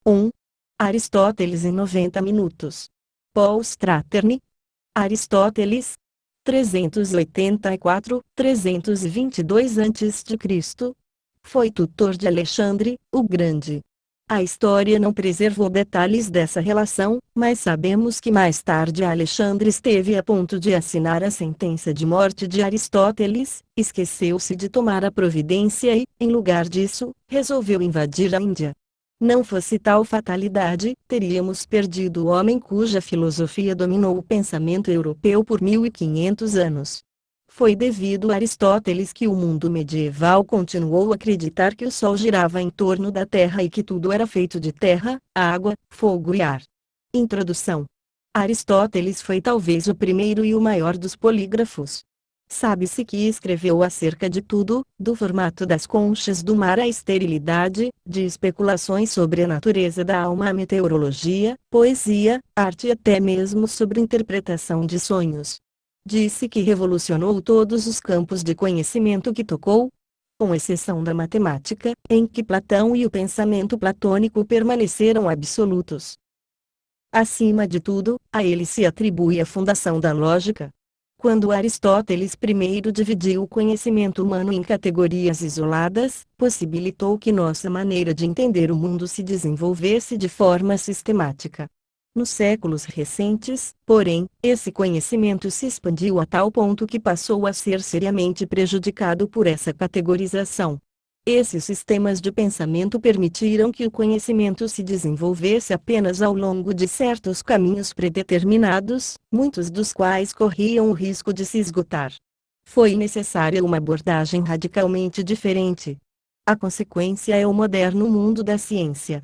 1. Aristóteles em 90 minutos. Paul Straterne. Aristóteles, 384-322 a.C., foi tutor de Alexandre, o Grande. A história não preservou detalhes dessa relação, mas sabemos que mais tarde Alexandre esteve a ponto de assinar a sentença de morte de Aristóteles, esqueceu-se de tomar a providência e, em lugar disso, resolveu invadir a Índia. Não fosse tal fatalidade, teríamos perdido o homem cuja filosofia dominou o pensamento europeu por 1500 anos. Foi devido a Aristóteles que o mundo medieval continuou a acreditar que o Sol girava em torno da Terra e que tudo era feito de terra, água, fogo e ar. Introdução. Aristóteles foi talvez o primeiro e o maior dos polígrafos. Sabe-se que escreveu acerca de tudo, do formato das conchas do mar à esterilidade, de especulações sobre a natureza da alma à meteorologia, poesia, arte e até mesmo sobre interpretação de sonhos. Disse que revolucionou todos os campos de conhecimento que tocou, com exceção da matemática, em que Platão e o pensamento platônico permaneceram absolutos. Acima de tudo, a ele se atribui a fundação da lógica. Quando Aristóteles primeiro dividiu o conhecimento humano em categorias isoladas, possibilitou que nossa maneira de entender o mundo se desenvolvesse de forma sistemática. Nos séculos recentes, porém, esse conhecimento se expandiu a tal ponto que passou a ser seriamente prejudicado por essa categorização. Esses sistemas de pensamento permitiram que o conhecimento se desenvolvesse apenas ao longo de certos caminhos predeterminados, muitos dos quais corriam o risco de se esgotar. Foi necessária uma abordagem radicalmente diferente. A consequência é o moderno mundo da ciência.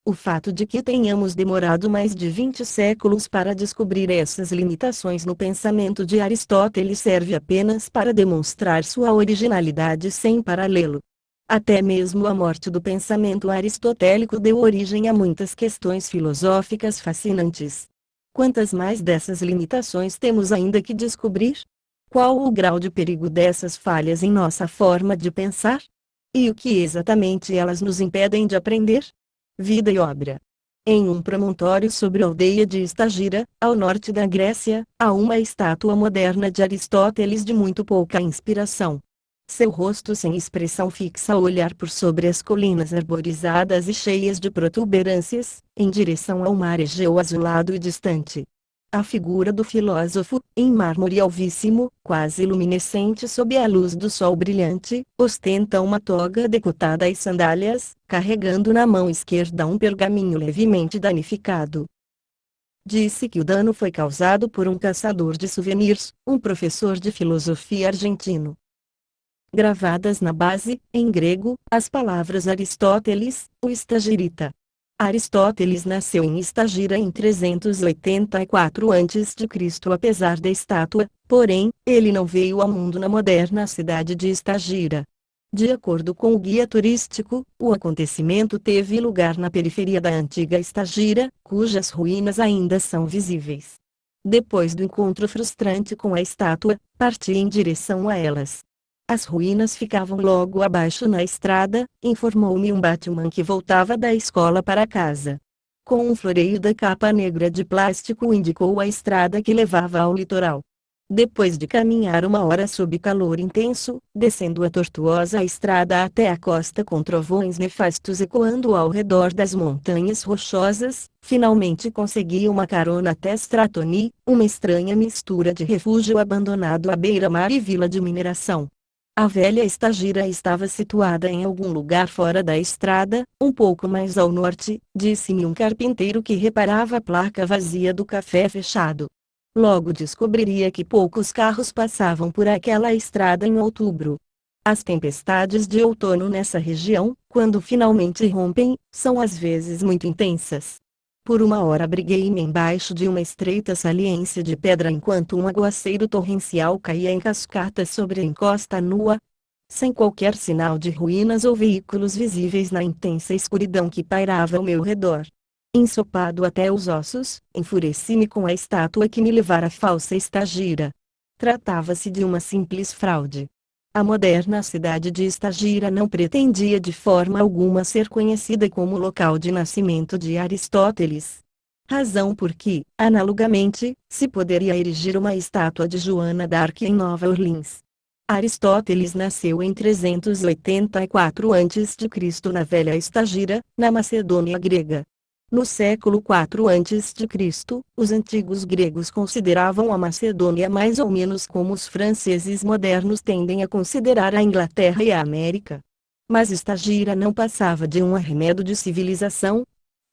O fato de que tenhamos demorado mais de 20 séculos para descobrir essas limitações no pensamento de Aristóteles serve apenas para demonstrar sua originalidade sem paralelo. Até mesmo a morte do pensamento aristotélico deu origem a muitas questões filosóficas fascinantes. Quantas mais dessas limitações temos ainda que descobrir? Qual o grau de perigo dessas falhas em nossa forma de pensar? E o que exatamente elas nos impedem de aprender? Vida e obra. Em um promontório sobre a aldeia de Estagira, ao norte da Grécia, há uma estátua moderna de Aristóteles de muito pouca inspiração. Seu rosto sem expressão fixa a olhar por sobre as colinas arborizadas e cheias de protuberâncias, em direção ao mar Egeu azulado e distante. A figura do filósofo, em mármore alvíssimo, quase luminescente sob a luz do sol brilhante, ostenta uma toga decotada e sandálias, carregando na mão esquerda um pergaminho levemente danificado. Disse que o dano foi causado por um caçador de souvenirs, um professor de filosofia argentino. Gravadas na base, em grego, as palavras Aristóteles, o estagirita. Aristóteles nasceu em Estagira em 384 a.C. Apesar da estátua, porém, ele não veio ao mundo na moderna cidade de Estagira. De acordo com o guia turístico, o acontecimento teve lugar na periferia da antiga Estagira, cujas ruínas ainda são visíveis. Depois do encontro frustrante com a estátua, parti em direção a elas. As ruínas ficavam logo abaixo na estrada, informou-me um Batman que voltava da escola para casa. Com um floreio da capa negra de plástico indicou a estrada que levava ao litoral. Depois de caminhar uma hora sob calor intenso, descendo a tortuosa estrada até a costa com trovões nefastos ecoando ao redor das montanhas rochosas, finalmente consegui uma carona até Stratoni, uma estranha mistura de refúgio abandonado à beira-mar e vila de mineração. A velha Estagira estava situada em algum lugar fora da estrada, um pouco mais ao norte, disse-me um carpinteiro que reparava a placa vazia do café fechado. Logo descobriria que poucos carros passavam por aquela estrada em outubro. As tempestades de outono nessa região, quando finalmente rompem, são às vezes muito intensas. Por uma hora abriguei-me embaixo de uma estreita saliência de pedra enquanto um aguaceiro torrencial caía em cascatas sobre a encosta nua, sem qualquer sinal de ruínas ou veículos visíveis na intensa escuridão que pairava ao meu redor. Ensopado até os ossos, enfureci-me com a estátua que me levara à falsa Estagira. Tratava-se de uma simples fraude. A moderna cidade de Estagira não pretendia de forma alguma ser conhecida como local de nascimento de Aristóteles. Razão por que, analogamente, se poderia erigir uma estátua de Joana d'Arc em Nova Orleans. Aristóteles nasceu em 384 a.C. na velha Estagira, na Macedônia grega. No século IV a.C., os antigos gregos consideravam a Macedônia mais ou menos como os franceses modernos tendem a considerar a Inglaterra e a América. Mas Estagira não passava de um arremedo de civilização.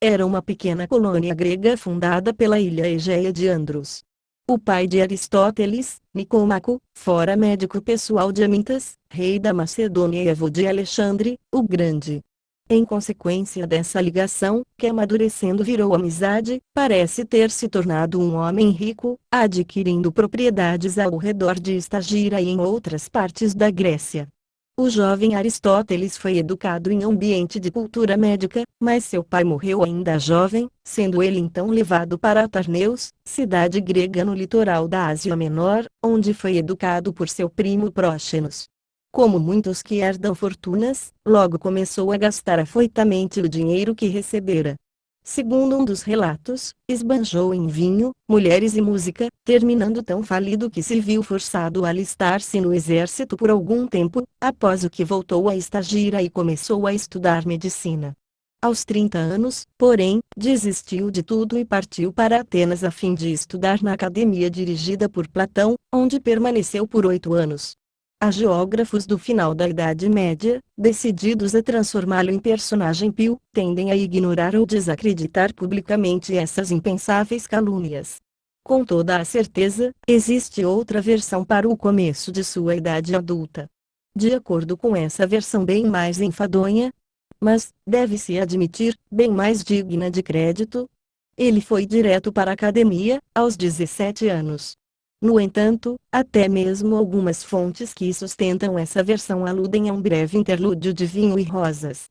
Era uma pequena colônia grega fundada pela ilha Egeia de Andros. O pai de Aristóteles, Nicômaco, fora médico pessoal de Amintas, rei da Macedônia e avô de Alexandre, o Grande. Em consequência dessa ligação, que amadurecendo virou amizade, parece ter se tornado um homem rico, adquirindo propriedades ao redor de Estagira e em outras partes da Grécia. O jovem Aristóteles foi educado em ambiente de cultura médica, mas seu pai morreu ainda jovem, sendo ele então levado para Tarneus, cidade grega no litoral da Ásia Menor, onde foi educado por seu primo Próxenos. Como muitos que herdam fortunas, logo começou a gastar afoitamente o dinheiro que recebera. Segundo um dos relatos, esbanjou em vinho, mulheres e música, terminando tão falido que se viu forçado a alistar-se no exército por algum tempo, após o que voltou a Estagira e começou a estudar medicina. Aos 30 anos, porém, desistiu de tudo e partiu para Atenas a fim de estudar na academia dirigida por Platão, onde permaneceu por 8 anos. Hagiógrafos do final da Idade Média, decididos a transformá-lo em personagem pio, tendem a ignorar ou desacreditar publicamente essas impensáveis calúnias. Com toda a certeza, existe outra versão para o começo de sua idade adulta. De acordo com essa versão bem mais enfadonha, mas, deve-se admitir, bem mais digna de crédito, ele foi direto para a academia, aos 17 anos. No entanto, até mesmo algumas fontes que sustentam essa versão aludem a um breve interlúdio de vinho e rosas.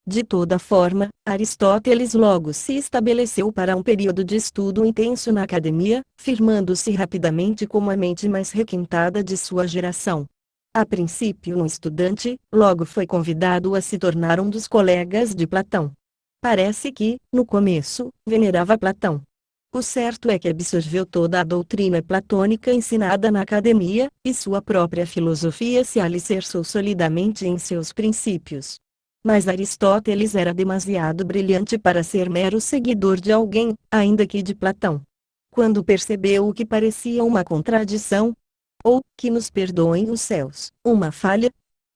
De toda forma, Aristóteles logo se estabeleceu para um período de estudo intenso na academia, firmando-se rapidamente como a mente mais requintada de sua geração. A princípio um estudante, logo foi convidado a se tornar um dos colegas de Platão. Parece que, no começo, venerava Platão. O certo é que absorveu toda a doutrina platônica ensinada na academia, e sua própria filosofia se alicerçou solidamente em seus princípios. Mas Aristóteles era demasiado brilhante para ser mero seguidor de alguém, ainda que de Platão. Quando percebeu o que parecia uma contradição, ou, que nos perdoem os céus, uma falha,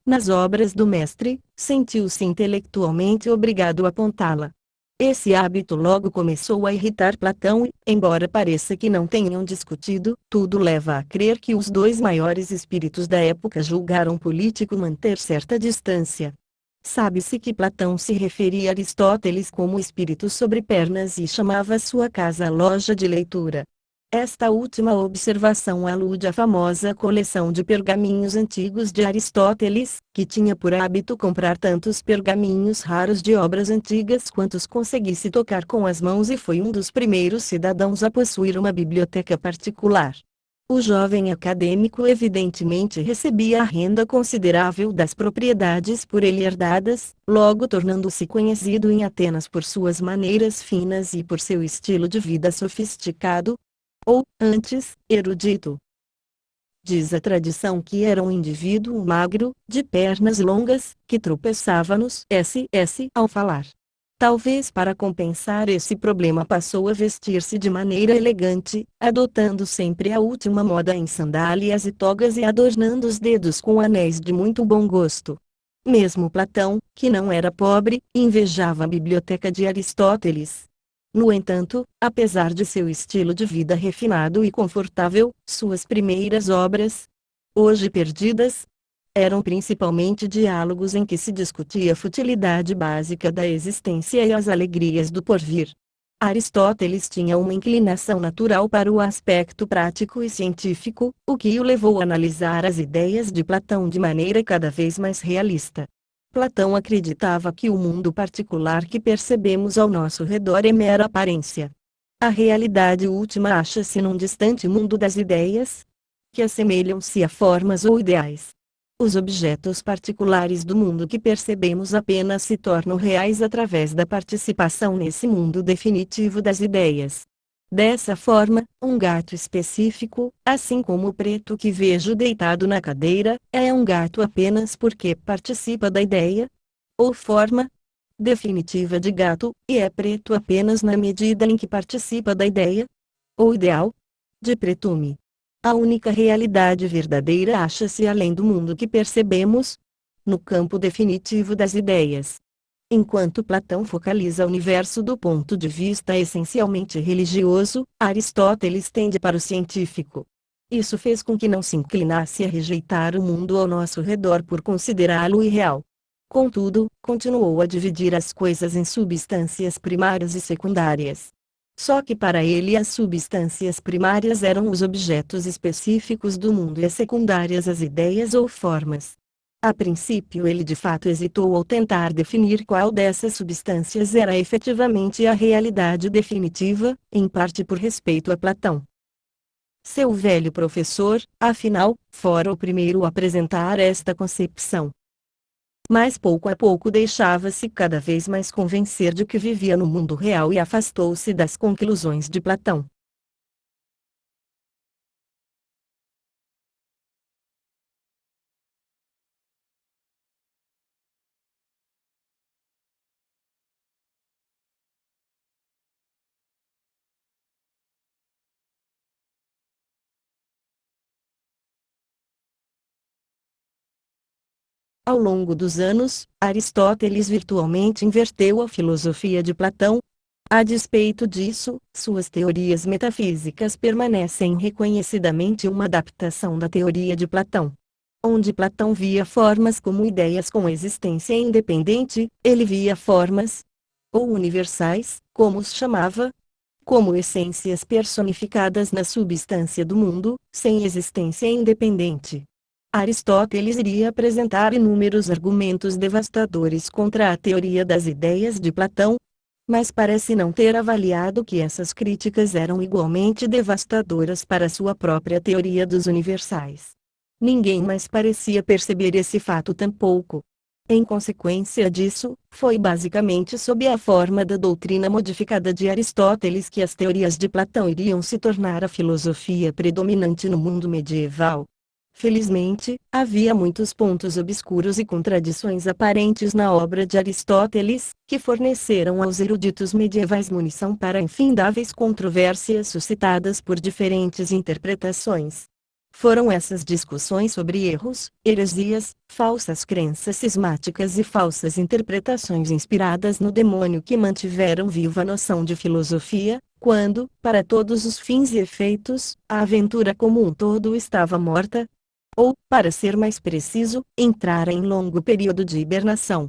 nas obras do mestre, sentiu-se intelectualmente obrigado a apontá-la. Esse hábito logo começou a irritar Platão e, embora pareça que não tenham discutido, tudo leva a crer que os dois maiores espíritos da época julgaram político manter certa distância. Sabe-se que Platão se referia a Aristóteles como espírito sobre pernas e chamava sua casa loja de leitura. Esta última observação alude à famosa coleção de pergaminhos antigos de Aristóteles, que tinha por hábito comprar tantos pergaminhos raros de obras antigas quantos conseguisse tocar com as mãos e foi um dos primeiros cidadãos a possuir uma biblioteca particular. O jovem acadêmico evidentemente recebia a renda considerável das propriedades por ele herdadas, logo tornando-se conhecido em Atenas por suas maneiras finas e por seu estilo de vida sofisticado, ou, antes, erudito. Diz a tradição que era um indivíduo magro, de pernas longas, que tropeçava nos ss ao falar. Talvez para compensar esse problema passou a vestir-se de maneira elegante, adotando sempre a última moda em sandálias e togas e adornando os dedos com anéis de muito bom gosto. Mesmo Platão, que não era pobre, invejava a biblioteca de Aristóteles. No entanto, apesar de seu estilo de vida refinado e confortável, suas primeiras obras, hoje perdidas, eram principalmente diálogos em que se discutia a futilidade básica da existência e as alegrias do porvir. Aristóteles tinha uma inclinação natural para o aspecto prático e científico, o que o levou a analisar as ideias de Platão de maneira cada vez mais realista. Platão acreditava que o mundo particular que percebemos ao nosso redor é mera aparência. A realidade última acha-se num distante mundo das ideias, que assemelham-se a formas ou ideais. Os objetos particulares do mundo que percebemos apenas se tornam reais através da participação nesse mundo definitivo das ideias. Dessa forma, um gato específico, assim como o preto que vejo deitado na cadeira, é um gato apenas porque participa da ideia ou forma definitiva de gato, e é preto apenas na medida em que participa da ideia ou ideal de pretume. A única realidade verdadeira acha-se além do mundo que percebemos, no campo definitivo das ideias. Enquanto Platão focaliza o universo do ponto de vista essencialmente religioso, Aristóteles tende para o científico. Isso fez com que não se inclinasse a rejeitar o mundo ao nosso redor por considerá-lo irreal. Contudo, continuou a dividir as coisas em substâncias primárias e secundárias. Só que para ele as substâncias primárias eram os objetos específicos do mundo e as secundárias as ideias ou formas. A princípio ele de fato hesitou ao tentar definir qual dessas substâncias era efetivamente a realidade definitiva, em parte por respeito a Platão. Seu velho professor, afinal, fora o primeiro a apresentar esta concepção. Mas pouco a pouco deixava-se cada vez mais convencer de que vivia no mundo real e afastou-se das conclusões de Platão. Ao longo dos anos, Aristóteles virtualmente inverteu a filosofia de Platão. A despeito disso, suas teorias metafísicas permanecem reconhecidamente uma adaptação da teoria de Platão. Onde Platão via formas como ideias com existência independente, ele via formas, ou universais, como os chamava, como essências personificadas na substância do mundo, sem existência independente. Aristóteles iria apresentar inúmeros argumentos devastadores contra a teoria das ideias de Platão, mas parece não ter avaliado que essas críticas eram igualmente devastadoras para sua própria teoria dos universais. Ninguém mais parecia perceber esse fato tampouco. Em consequência disso, foi basicamente sob a forma da doutrina modificada de Aristóteles que as teorias de Platão iriam se tornar a filosofia predominante no mundo medieval. Felizmente, havia muitos pontos obscuros e contradições aparentes na obra de Aristóteles, que forneceram aos eruditos medievais munição para infindáveis controvérsias suscitadas por diferentes interpretações. Foram essas discussões sobre erros, heresias, falsas crenças cismáticas e falsas interpretações inspiradas no demônio que mantiveram viva a noção de filosofia, quando, para todos os fins e efeitos, a aventura como um todo estava morta, ou, para ser mais preciso, entrara em longo período de hibernação.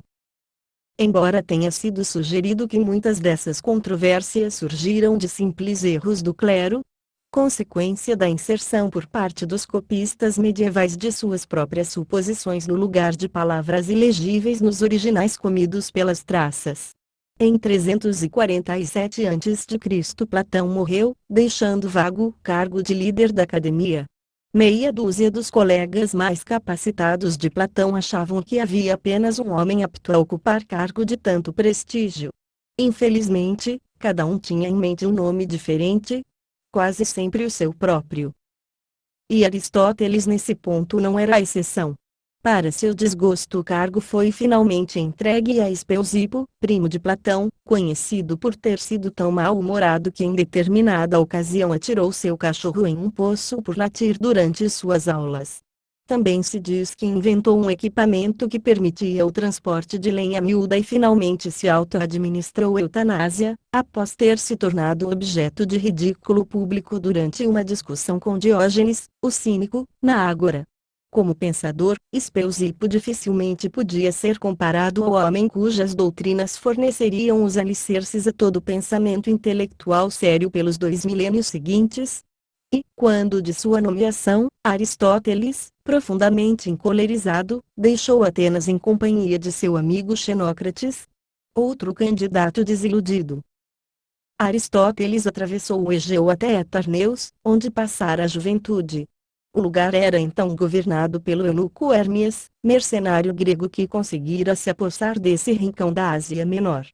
Embora tenha sido sugerido que muitas dessas controvérsias surgiram de simples erros do clero, consequência da inserção por parte dos copistas medievais de suas próprias suposições no lugar de palavras ilegíveis nos originais comidos pelas traças. Em 347 a.C., Platão morreu, deixando vago o cargo de líder da academia. Meia dúzia dos colegas mais capacitados de Platão achavam que havia apenas um homem apto a ocupar cargo de tanto prestígio. Infelizmente, cada um tinha em mente um nome diferente, quase sempre o seu próprio. E Aristóteles nesse ponto não era a exceção. Para seu desgosto o cargo foi finalmente entregue a Espeusipo, primo de Platão, conhecido por ter sido tão mal-humorado que em determinada ocasião atirou seu cachorro em um poço por latir durante suas aulas. Também se diz que inventou um equipamento que permitia o transporte de lenha miúda e finalmente se auto-administrou eutanásia, após ter se tornado objeto de ridículo público durante uma discussão com Diógenes, o cínico, na Ágora. Como pensador, Espeusipo dificilmente podia ser comparado ao homem cujas doutrinas forneceriam os alicerces a todo pensamento intelectual sério pelos 2 milênios seguintes. E, quando de sua nomeação, Aristóteles, profundamente encolerizado, deixou Atenas em companhia de seu amigo Xenócrates, outro candidato desiludido. Aristóteles atravessou o Egeu até Tarneus, onde passara a juventude. O lugar era então governado pelo eunuco Hérmies, mercenário grego que conseguira se apossar desse rincão da Ásia Menor.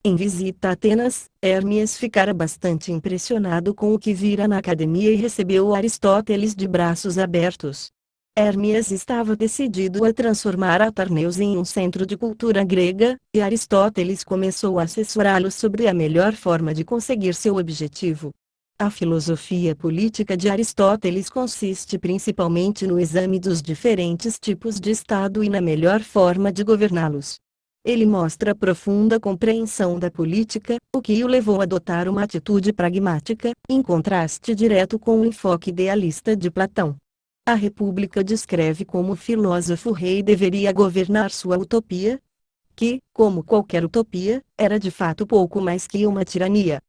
Em visita a Atenas, Hérmies ficara bastante impressionado com o que vira na academia e recebeu Aristóteles de braços abertos. Hérmies estava decidido a transformar Atarneus em um centro de cultura grega, e Aristóteles começou a assessorá-lo sobre a melhor forma de conseguir seu objetivo. A filosofia política de Aristóteles consiste principalmente no exame dos diferentes tipos de Estado e na melhor forma de governá-los. Ele mostra profunda compreensão da política, o que o levou a adotar uma atitude pragmática, em contraste direto com o enfoque idealista de Platão. A República descreve como o filósofo rei deveria governar sua utopia, que, como qualquer utopia, era de fato pouco mais que uma tirania.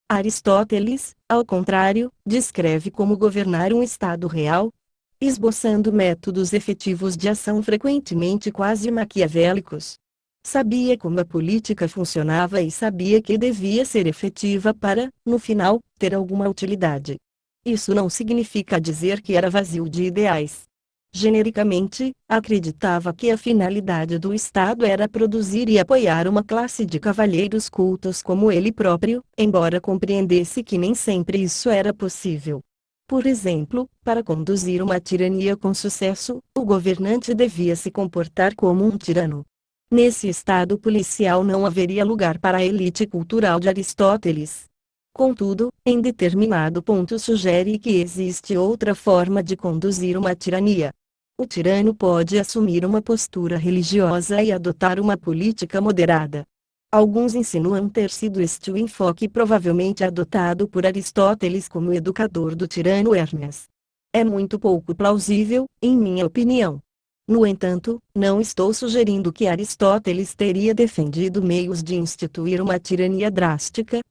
Aristóteles, ao contrário, descreve como governar um Estado real, esboçando métodos efetivos de ação frequentemente quase maquiavélicos. Sabia como a política funcionava e sabia que devia ser efetiva para, no final, ter alguma utilidade. Isso não significa dizer que era vazio de ideais. Genericamente, acreditava que a finalidade do Estado era produzir e apoiar uma classe de cavalheiros cultos como ele próprio, embora compreendesse que nem sempre isso era possível. Por exemplo, para conduzir uma tirania com sucesso, o governante devia se comportar como um tirano. Nesse estado policial não haveria lugar para a elite cultural de Aristóteles. Contudo, em determinado ponto sugere que existe outra forma de conduzir uma tirania. O tirano pode assumir uma postura religiosa e adotar uma política moderada. Alguns insinuam ter sido este o enfoque provavelmente adotado por Aristóteles como educador do tirano Hérmies. É muito pouco plausível, em minha opinião. No entanto, não estou sugerindo que Aristóteles teria defendido meios de instituir uma tirania drástica.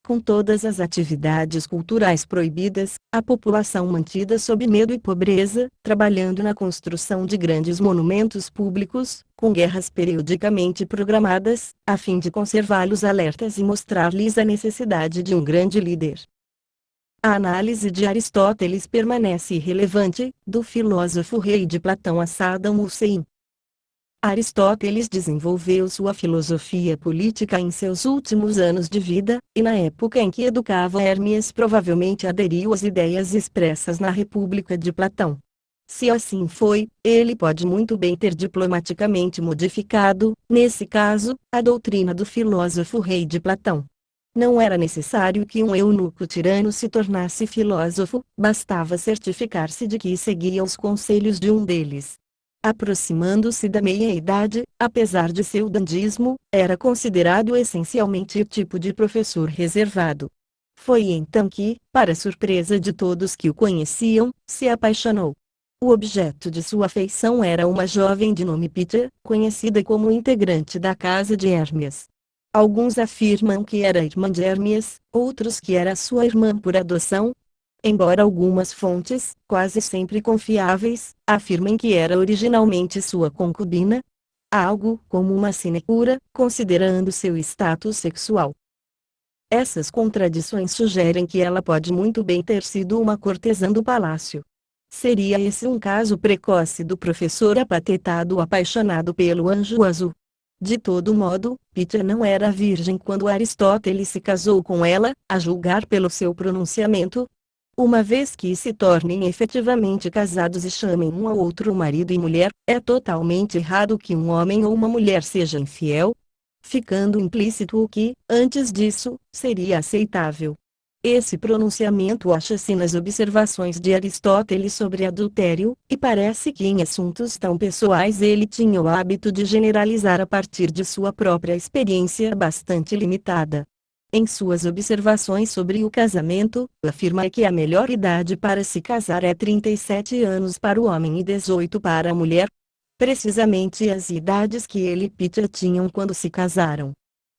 Com todas as atividades culturais proibidas, a população mantida sob medo e pobreza, trabalhando na construção de grandes monumentos públicos, com guerras periodicamente programadas, a fim de conservá-los alertas e mostrar-lhes a necessidade de um grande líder. A análise de Aristóteles permanece irrelevante, do filósofo rei de Platão a Saddam Hussein. Aristóteles desenvolveu sua filosofia política em seus últimos anos de vida, e na época em que educava Hérmies provavelmente aderiu às ideias expressas na República de Platão. Se assim foi, ele pode muito bem ter diplomaticamente modificado, nesse caso, a doutrina do filósofo rei de Platão. Não era necessário que um eunuco tirano se tornasse filósofo, bastava certificar-se de que seguia os conselhos de um deles. Aproximando-se da meia-idade, apesar de seu dandismo, era considerado essencialmente o tipo de professor reservado. Foi então que, para surpresa de todos que o conheciam, se apaixonou. O objeto de sua afeição era uma jovem de nome Pítia, conhecida como integrante da casa de Hérmies. Alguns afirmam que era irmã de Hérmies, outros que era sua irmã por adoção. Embora algumas fontes, quase sempre confiáveis, afirmem que era originalmente sua concubina, algo como uma sinecura, considerando seu status sexual. Essas contradições sugerem que ela pode muito bem ter sido uma cortesã do palácio. Seria esse um caso precoce do professor apatetado apaixonado pelo anjo azul. De todo modo, Pítia não era virgem quando Aristóteles se casou com ela, a julgar pelo seu pronunciamento. Uma vez que se tornem efetivamente casados e chamem um ao outro marido e mulher, é totalmente errado que um homem ou uma mulher seja infiel, ficando implícito o que, antes disso, seria aceitável. Esse pronunciamento acha-se nas observações de Aristóteles sobre adultério, e parece que em assuntos tão pessoais ele tinha o hábito de generalizar a partir de sua própria experiência bastante limitada. Em suas observações sobre o casamento, afirma que a melhor idade para se casar é 37 anos para o homem e 18 para a mulher, precisamente as idades que ele e Pítia tinham quando se casaram.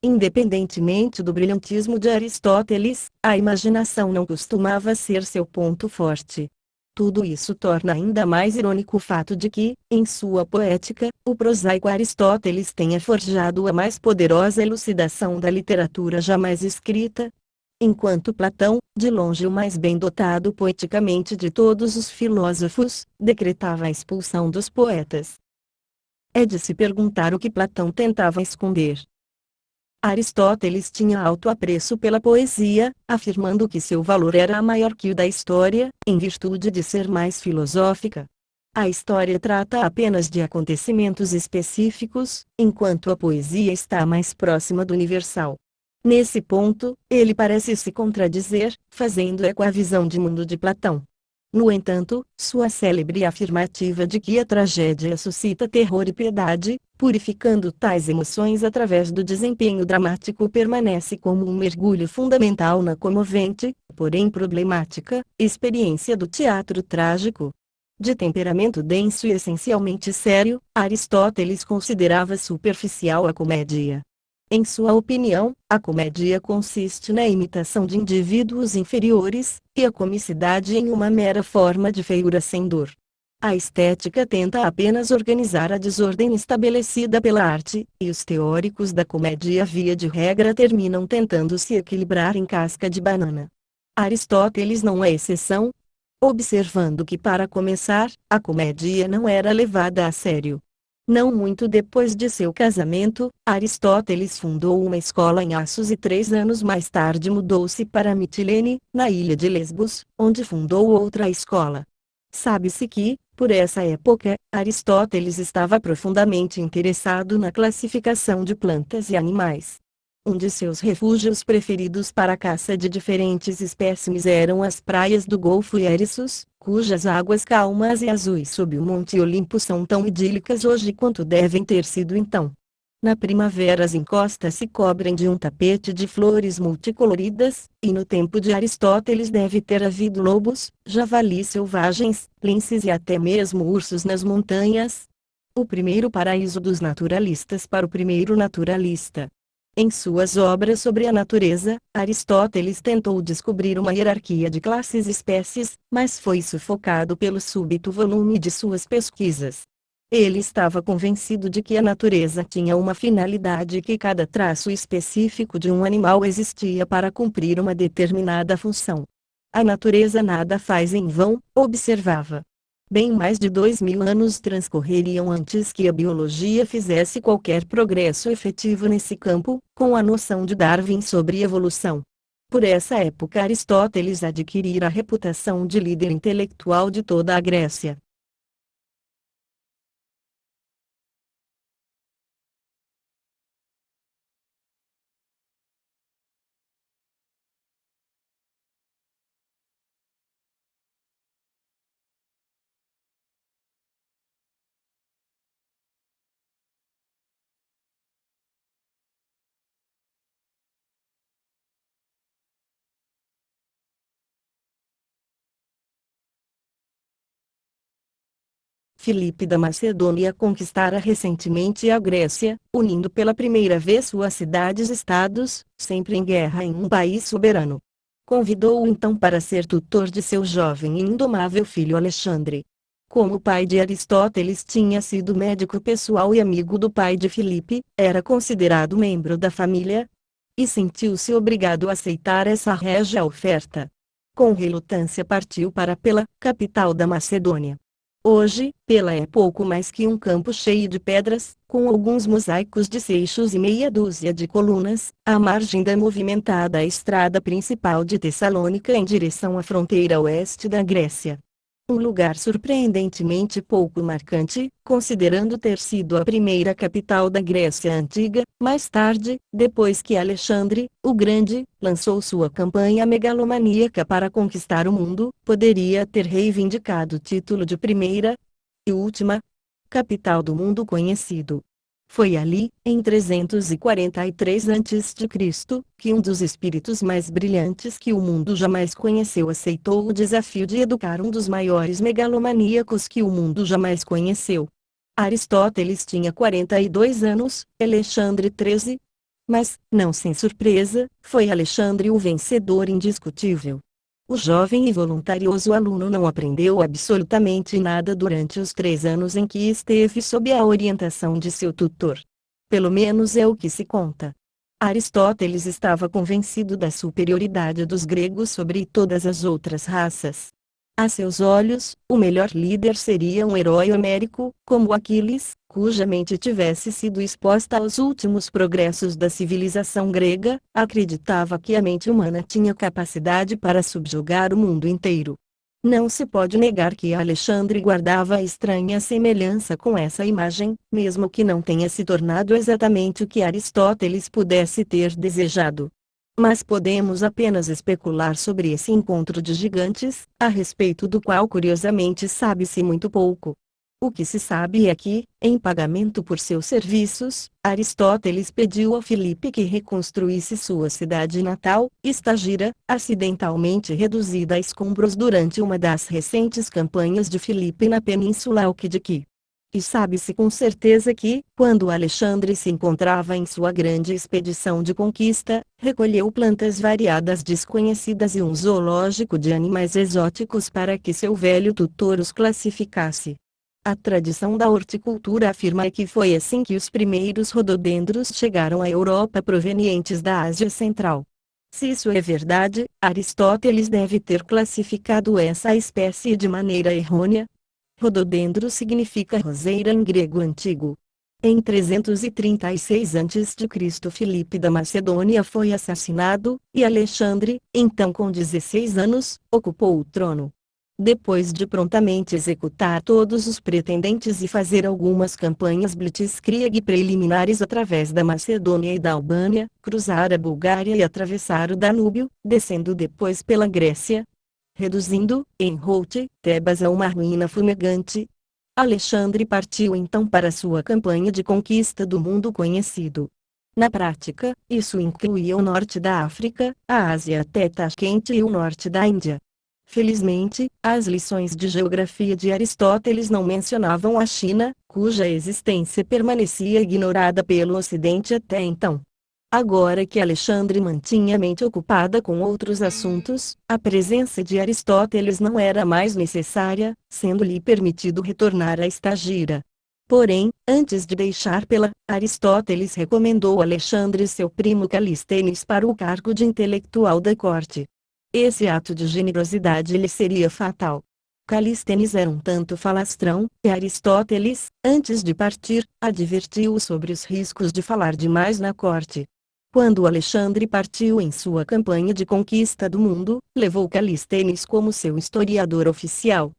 Independentemente do brilhantismo de Aristóteles, a imaginação não costumava ser seu ponto forte. Tudo isso torna ainda mais irônico o fato de que, em sua poética, o prosaico Aristóteles tenha forjado a mais poderosa elucidação da literatura jamais escrita. enquanto Platão, de longe o mais bem dotado poeticamente de todos os filósofos, decretava a expulsão dos poetas. É de se perguntar o que Platão tentava esconder. Aristóteles tinha alto apreço pela poesia, afirmando que seu valor era maior que o da história, em virtude de ser mais filosófica. A história trata apenas de acontecimentos específicos, enquanto a poesia está mais próxima do universal. Nesse ponto, ele parece se contradizer, fazendo eco à visão de mundo de Platão. No entanto, sua célebre afirmativa de que a tragédia suscita terror e piedade, purificando tais emoções através do desempenho dramático, permanece como um mergulho fundamental na comovente, porém problemática, experiência do teatro trágico. De temperamento denso e essencialmente sério, Aristóteles considerava superficial a comédia. Em sua opinião, a comédia consiste na imitação de indivíduos inferiores, e a comicidade em uma mera forma de feiura sem dor. A estética tenta apenas organizar a desordem estabelecida pela arte, e os teóricos da comédia via de regra terminam tentando se equilibrar em casca de banana. Aristóteles não é exceção, observando que para começar, a comédia não era levada a sério. Não muito depois de seu casamento, Aristóteles fundou uma escola em Assos e 3 anos mais tarde mudou-se para Mitilene, na ilha de Lesbos, onde fundou outra escola. Sabe-se que, por essa época, Aristóteles estava profundamente interessado na classificação de plantas e animais. Um de seus refúgios preferidos para a caça de diferentes espécimes eram as praias do Golfo Erissos, cujas águas calmas e azuis sob o Monte Olimpo são tão idílicas hoje quanto devem ter sido então. Na primavera as encostas se cobrem de um tapete de flores multicoloridas, e no tempo de Aristóteles deve ter havido lobos, javalis selvagens, linces e até mesmo ursos nas montanhas. O primeiro paraíso dos naturalistas para o primeiro naturalista. Em suas obras sobre a natureza, Aristóteles tentou descobrir uma hierarquia de classes e espécies, mas foi sufocado pelo súbito volume de suas pesquisas. Ele estava convencido de que a natureza tinha uma finalidade e que cada traço específico de um animal existia para cumprir uma determinada função. A natureza nada faz em vão, observava. Bem mais de 2000 anos transcorreriam antes que a biologia fizesse qualquer progresso efetivo nesse campo, com a noção de Darwin sobre evolução. Por essa época Aristóteles adquirira a reputação de líder intelectual de toda a Grécia. Filipe da Macedônia conquistara recentemente a Grécia, unindo pela primeira vez suas cidades-estados, sempre em guerra em um país soberano. Convidou-o então para ser tutor de seu jovem e indomável filho Alexandre. Como o pai de Aristóteles tinha sido médico pessoal e amigo do pai de Filipe, era considerado membro da família, e sentiu-se obrigado a aceitar essa régia oferta. Com relutância partiu para Pela, capital da Macedônia. Hoje, Pela é pouco mais que um campo cheio de pedras, com alguns mosaicos de seixos e meia dúzia de colunas, à margem da movimentada estrada principal de Tessalônica em direção à fronteira oeste da Grécia. Um lugar surpreendentemente pouco marcante, considerando ter sido a primeira capital da Grécia Antiga. Mais tarde, depois que Alexandre, o Grande, lançou sua campanha megalomaníaca para conquistar o mundo, poderia ter reivindicado o título de primeira e última capital do mundo conhecido. Foi ali, em 343 a.C., que um dos espíritos mais brilhantes que o mundo jamais conheceu aceitou o desafio de educar um dos maiores megalomaníacos que o mundo jamais conheceu. Aristóteles tinha 42 anos, Alexandre 13. Mas, não sem surpresa, foi Alexandre o vencedor indiscutível. O jovem e voluntarioso aluno não aprendeu absolutamente nada durante os 3 anos em que esteve sob a orientação de seu tutor. Pelo menos é o que se conta. Aristóteles estava convencido da superioridade dos gregos sobre todas as outras raças. A seus olhos, o melhor líder seria um herói homérico, como Aquiles, cuja mente tivesse sido exposta aos últimos progressos da civilização grega. Acreditava que a mente humana tinha capacidade para subjugar o mundo inteiro. Não se pode negar que Alexandre guardava estranha semelhança com essa imagem, mesmo que não tenha se tornado exatamente o que Aristóteles pudesse ter desejado. Mas podemos apenas especular sobre esse encontro de gigantes, a respeito do qual curiosamente sabe-se muito pouco. O que se sabe é que, em pagamento por seus serviços, Aristóteles pediu a Filipe que reconstruísse sua cidade natal, Estagira, acidentalmente reduzida a escombros durante uma das recentes campanhas de Filipe na Península Alquídique. E sabe-se com certeza que, quando Alexandre se encontrava em sua grande expedição de conquista, recolheu plantas variadas desconhecidas e um zoológico de animais exóticos para que seu velho tutor os classificasse. A tradição da horticultura afirma que foi assim que os primeiros rododendros chegaram à Europa provenientes da Ásia Central. Se isso é verdade, Aristóteles deve ter classificado essa espécie de maneira errônea. Rododendro significa roseira em grego antigo. Em 336 a.C., Filipe da Macedônia foi assassinado, e Alexandre, então com 16 anos, ocupou o trono. Depois de prontamente executar todos os pretendentes e fazer algumas campanhas blitzkrieg preliminares através da Macedônia e da Albânia, cruzar a Bulgária e atravessar o Danúbio, descendo depois pela Grécia, reduzindo, em Houte, Tebas a uma ruína fumegante, Alexandre partiu então para sua campanha de conquista do mundo conhecido. Na prática, isso incluía o norte da África, a Ásia até Taškent e o norte da Índia. Felizmente, as lições de geografia de Aristóteles não mencionavam a China, cuja existência permanecia ignorada pelo Ocidente até então. Agora que Alexandre mantinha a mente ocupada com outros assuntos, a presença de Aristóteles não era mais necessária, sendo-lhe permitido retornar a Estagira. Porém, antes de deixar Aristóteles recomendou Alexandre seu primo Calístenes para o cargo de intelectual da corte. Esse ato de generosidade lhe seria fatal. Calístenes era um tanto falastrão, e Aristóteles, antes de partir, advertiu-o sobre os riscos de falar demais na corte. Quando Alexandre partiu em sua campanha de conquista do mundo, levou Calístenes como seu historiador oficial.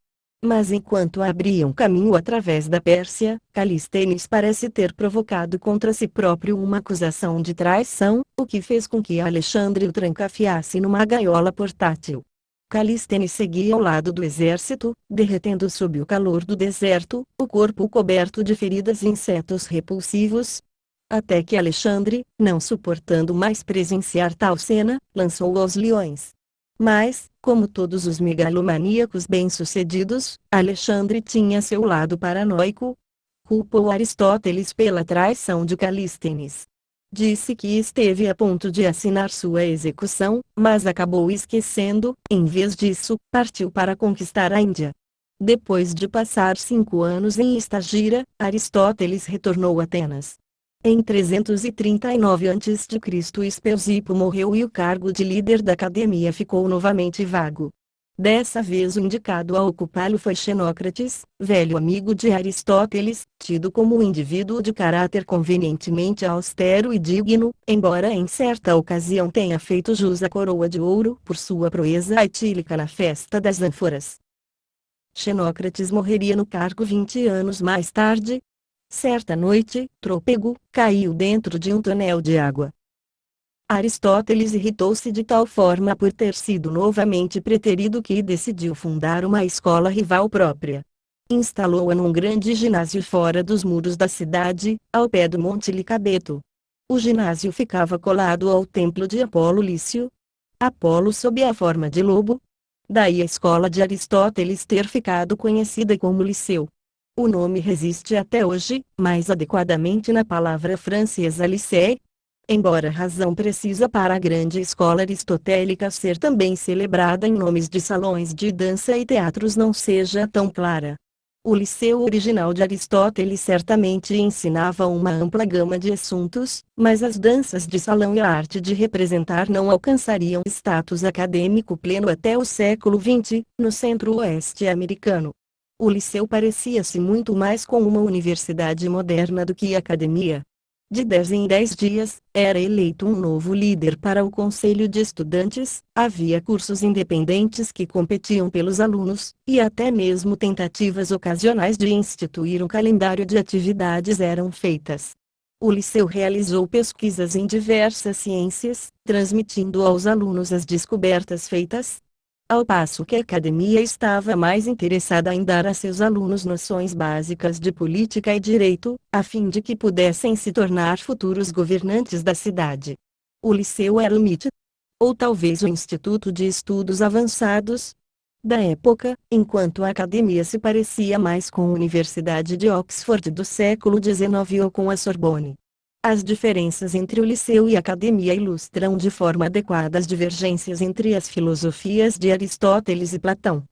Mas enquanto abriam caminho através da Pérsia, Calístenes parece ter provocado contra si próprio uma acusação de traição, o que fez com que Alexandre o trancafiasse numa gaiola portátil. Calístenes seguia ao lado do exército, derretendo sob o calor do deserto, o corpo coberto de feridas e insetos repulsivos, até que Alexandre, não suportando mais presenciar tal cena, lançou-o aos leões. Mas, como todos os megalomaníacos bem-sucedidos, Alexandre tinha seu lado paranoico. Culpou Aristóteles pela traição de Calístenes. Disse que esteve a ponto de assinar sua execução, mas acabou esquecendo. Em vez disso, partiu para conquistar a Índia. Depois de passar 5 anos em Estagira, Aristóteles retornou a Atenas. Em 339 a.C. Espeusipo morreu e o cargo de líder da academia ficou novamente vago. Dessa vez o indicado a ocupá-lo foi Xenócrates, velho amigo de Aristóteles, tido como um indivíduo de caráter convenientemente austero e digno, embora em certa ocasião tenha feito jus à coroa de ouro por sua proeza etílica na festa das ânforas. Xenócrates morreria no cargo 20 anos mais tarde. Certa noite, Trôpego caiu dentro de um tonel de água. Aristóteles irritou-se de tal forma por ter sido novamente preterido que decidiu fundar uma escola rival própria. Instalou-a num grande ginásio fora dos muros da cidade, ao pé do Monte Licabeto. O ginásio ficava colado ao templo de Apolo Lício. Apolo sob a forma de lobo. Daí a escola de Aristóteles ter ficado conhecida como Liceu. O nome resiste até hoje, mais adequadamente na palavra francesa lycée. Embora a razão precisa para a grande escola aristotélica ser também celebrada em nomes de salões de dança e teatros não seja tão clara. O liceu original de Aristóteles certamente ensinava uma ampla gama de assuntos, mas as danças de salão e a arte de representar não alcançariam status acadêmico pleno até o século XX, no centro-oeste americano. O liceu parecia-se muito mais com uma universidade moderna do que academia. De 10 em 10 dias, era eleito um novo líder para o conselho de estudantes, havia cursos independentes que competiam pelos alunos, e até mesmo tentativas ocasionais de instituir um calendário de atividades eram feitas. O liceu realizou pesquisas em diversas ciências, transmitindo aos alunos as descobertas feitas, ao passo que a academia estava mais interessada em dar a seus alunos noções básicas de política e direito, a fim de que pudessem se tornar futuros governantes da cidade. O liceu era o MIT, ou talvez o Instituto de Estudos Avançados, da época, enquanto a academia se parecia mais com a Universidade de Oxford do século XIX ou com a Sorbonne. As diferenças entre o liceu e a academia ilustram de forma adequada as divergências entre as filosofias de Aristóteles e Platão.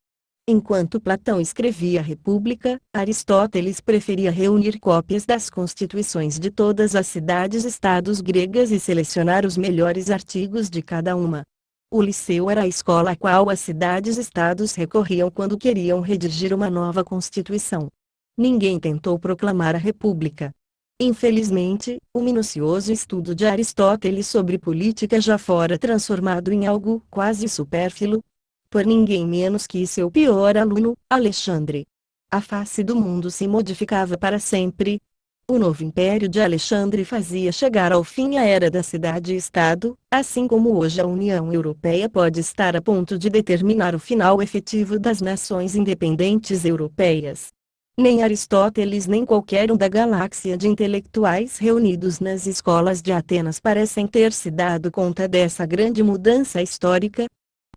Enquanto Platão escrevia a República, Aristóteles preferia reunir cópias das constituições de todas as cidades-estados gregas e selecionar os melhores artigos de cada uma. O liceu era a escola a qual as cidades-estados recorriam quando queriam redigir uma nova constituição. Ninguém tentou proclamar a República. Infelizmente, o minucioso estudo de Aristóteles sobre política já fora transformado em algo quase supérfluo por ninguém menos que seu pior aluno, Alexandre. A face do mundo se modificava para sempre. O novo império de Alexandre fazia chegar ao fim a era da cidade-estado, assim como hoje a União Europeia pode estar a ponto de determinar o final efetivo das nações independentes europeias. Nem Aristóteles nem qualquer um da galáxia de intelectuais reunidos nas escolas de Atenas parecem ter se dado conta dessa grande mudança histórica.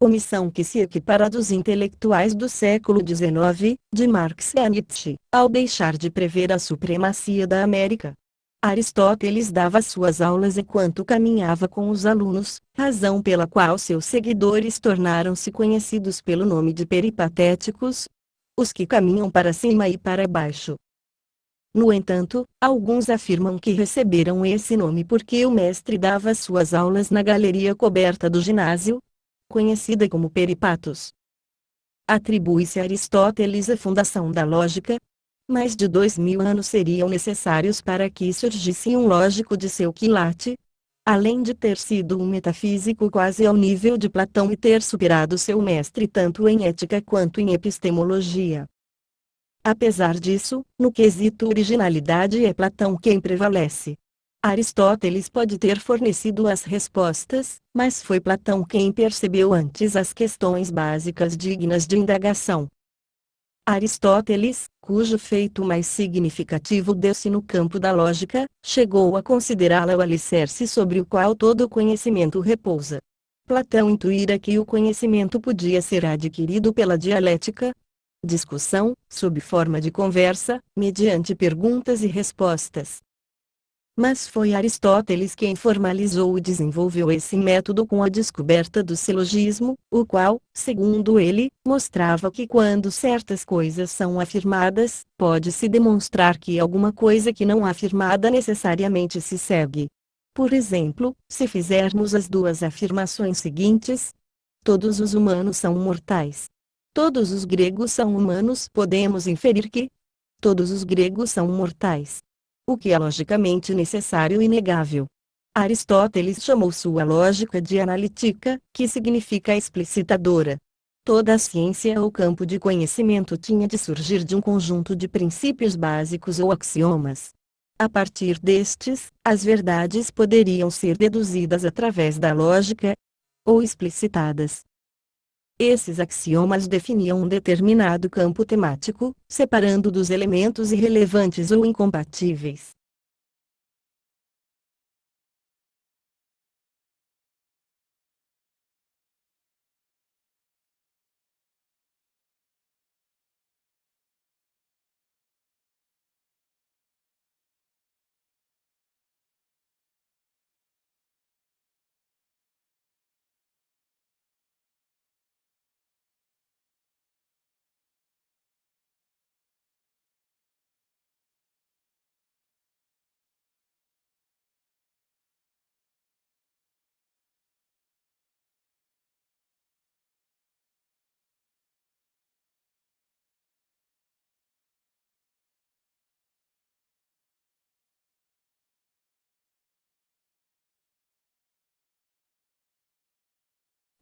Omissão que se equipara dos intelectuais do século XIX, de Marx a Nietzsche, ao deixar de prever a supremacia da América. Aristóteles dava suas aulas enquanto caminhava com os alunos, razão pela qual seus seguidores tornaram-se conhecidos pelo nome de peripatéticos, os que caminham para cima e para baixo. No entanto, alguns afirmam que receberam esse nome porque o mestre dava suas aulas na galeria coberta do ginásio, conhecida como Peripatos. Atribui-se a Aristóteles a fundação da lógica. Mais de 2000 anos seriam necessários para que surgisse um lógico de seu quilate, além de ter sido um metafísico quase ao nível de Platão e ter superado seu mestre tanto em ética quanto em epistemologia. Apesar disso, no quesito originalidade é Platão quem prevalece. Aristóteles pode ter fornecido as respostas, mas foi Platão quem percebeu antes as questões básicas dignas de indagação. Aristóteles, cujo feito mais significativo deu-se no campo da lógica, chegou a considerá-la o alicerce sobre o qual todo o conhecimento repousa. Platão intuíra que o conhecimento podia ser adquirido pela dialética, discussão, sob forma de conversa, mediante perguntas e respostas. Mas foi Aristóteles quem formalizou e desenvolveu esse método com a descoberta do silogismo, o qual, segundo ele, mostrava que quando certas coisas são afirmadas, pode-se demonstrar que alguma coisa que não afirmada necessariamente se segue. Por exemplo, se fizermos as duas afirmações seguintes: todos os humanos são mortais. Todos os gregos são humanos, podemos inferir que todos os gregos são mortais. O que é logicamente necessário e inegável. Aristóteles chamou sua lógica de analítica, que significa explicitadora. Toda a ciência ou campo de conhecimento tinha de surgir de um conjunto de princípios básicos ou axiomas. A partir destes, as verdades poderiam ser deduzidas através da lógica, ou explicitadas. Esses axiomas definiam um determinado campo temático, separando dos elementos irrelevantes ou incompatíveis.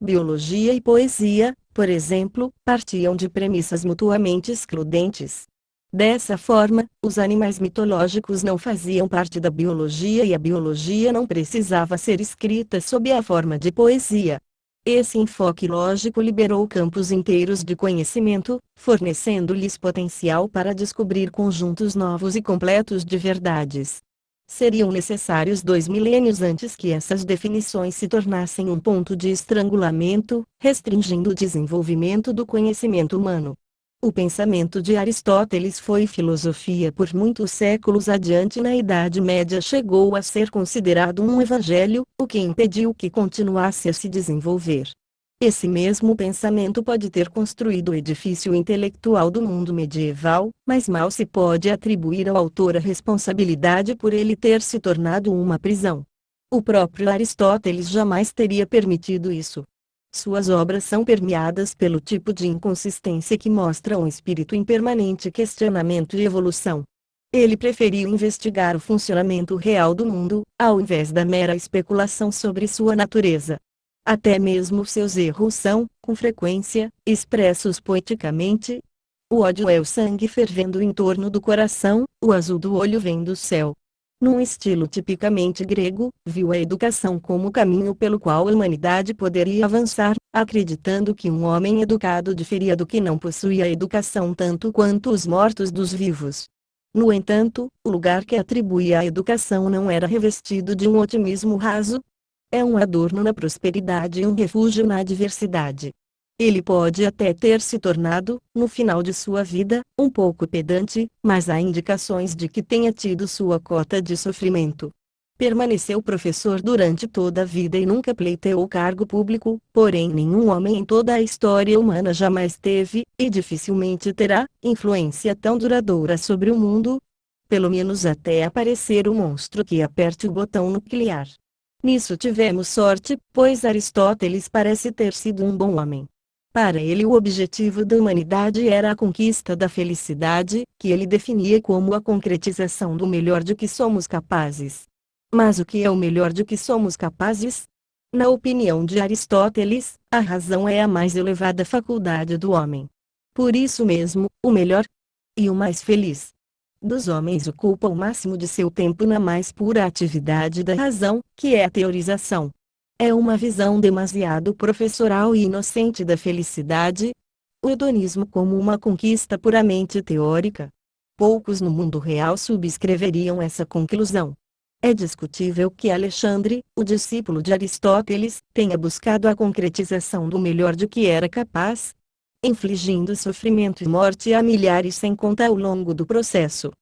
Biologia e poesia, por exemplo, partiam de premissas mutuamente excludentes. Dessa forma, os animais mitológicos não faziam parte da biologia e a biologia não precisava ser escrita sob a forma de poesia. Esse enfoque lógico liberou campos inteiros de conhecimento, fornecendo-lhes potencial para descobrir conjuntos novos e completos de verdades. Seriam necessários 2 milênios antes que essas definições se tornassem um ponto de estrangulamento, restringindo o desenvolvimento do conhecimento humano. O pensamento de Aristóteles foi filosofia por muitos séculos adiante. Na Idade Média chegou a ser considerado um evangelho, o que impediu que continuasse a se desenvolver. Esse mesmo pensamento pode ter construído o edifício intelectual do mundo medieval, mas mal se pode atribuir ao autor a responsabilidade por ele ter se tornado uma prisão. O próprio Aristóteles jamais teria permitido isso. Suas obras são permeadas pelo tipo de inconsistência que mostra um espírito em permanente questionamento e evolução. Ele preferiu investigar o funcionamento real do mundo, ao invés da mera especulação sobre sua natureza. Até mesmo seus erros são, com frequência, expressos poeticamente. O ódio é o sangue fervendo em torno do coração, o azul do olho vem do céu. Num estilo tipicamente grego, viu a educação como o caminho pelo qual a humanidade poderia avançar, acreditando que um homem educado diferia do que não possuía educação tanto quanto os mortos dos vivos. No entanto, o lugar que atribuía à educação não era revestido de um otimismo raso. É um adorno na prosperidade e um refúgio na adversidade. Ele pode até ter se tornado, no final de sua vida, um pouco pedante, mas há indicações de que tenha tido sua cota de sofrimento. Permaneceu professor durante toda a vida e nunca pleiteou cargo público, porém nenhum homem em toda a história humana jamais teve, e dificilmente terá, influência tão duradoura sobre o mundo. Pelo menos até aparecer o monstro que aperte o botão nuclear. Nisso tivemos sorte, pois Aristóteles parece ter sido um bom homem. Para ele o objetivo da humanidade era a conquista da felicidade, que ele definia como a concretização do melhor de que somos capazes. Mas o que é o melhor de que somos capazes? Na opinião de Aristóteles, a razão é a mais elevada faculdade do homem. Por isso mesmo, o melhor e o mais feliz dos homens ocupa o máximo de seu tempo na mais pura atividade da razão, que é a teorização. É uma visão demasiado professoral e inocente da felicidade. O hedonismo como uma conquista puramente teórica. Poucos no mundo real subscreveriam essa conclusão. É discutível que Alexandre, o discípulo de Aristóteles, tenha buscado a concretização do melhor de que era capaz, infligindo sofrimento e morte a milhares sem conta ao longo do processo.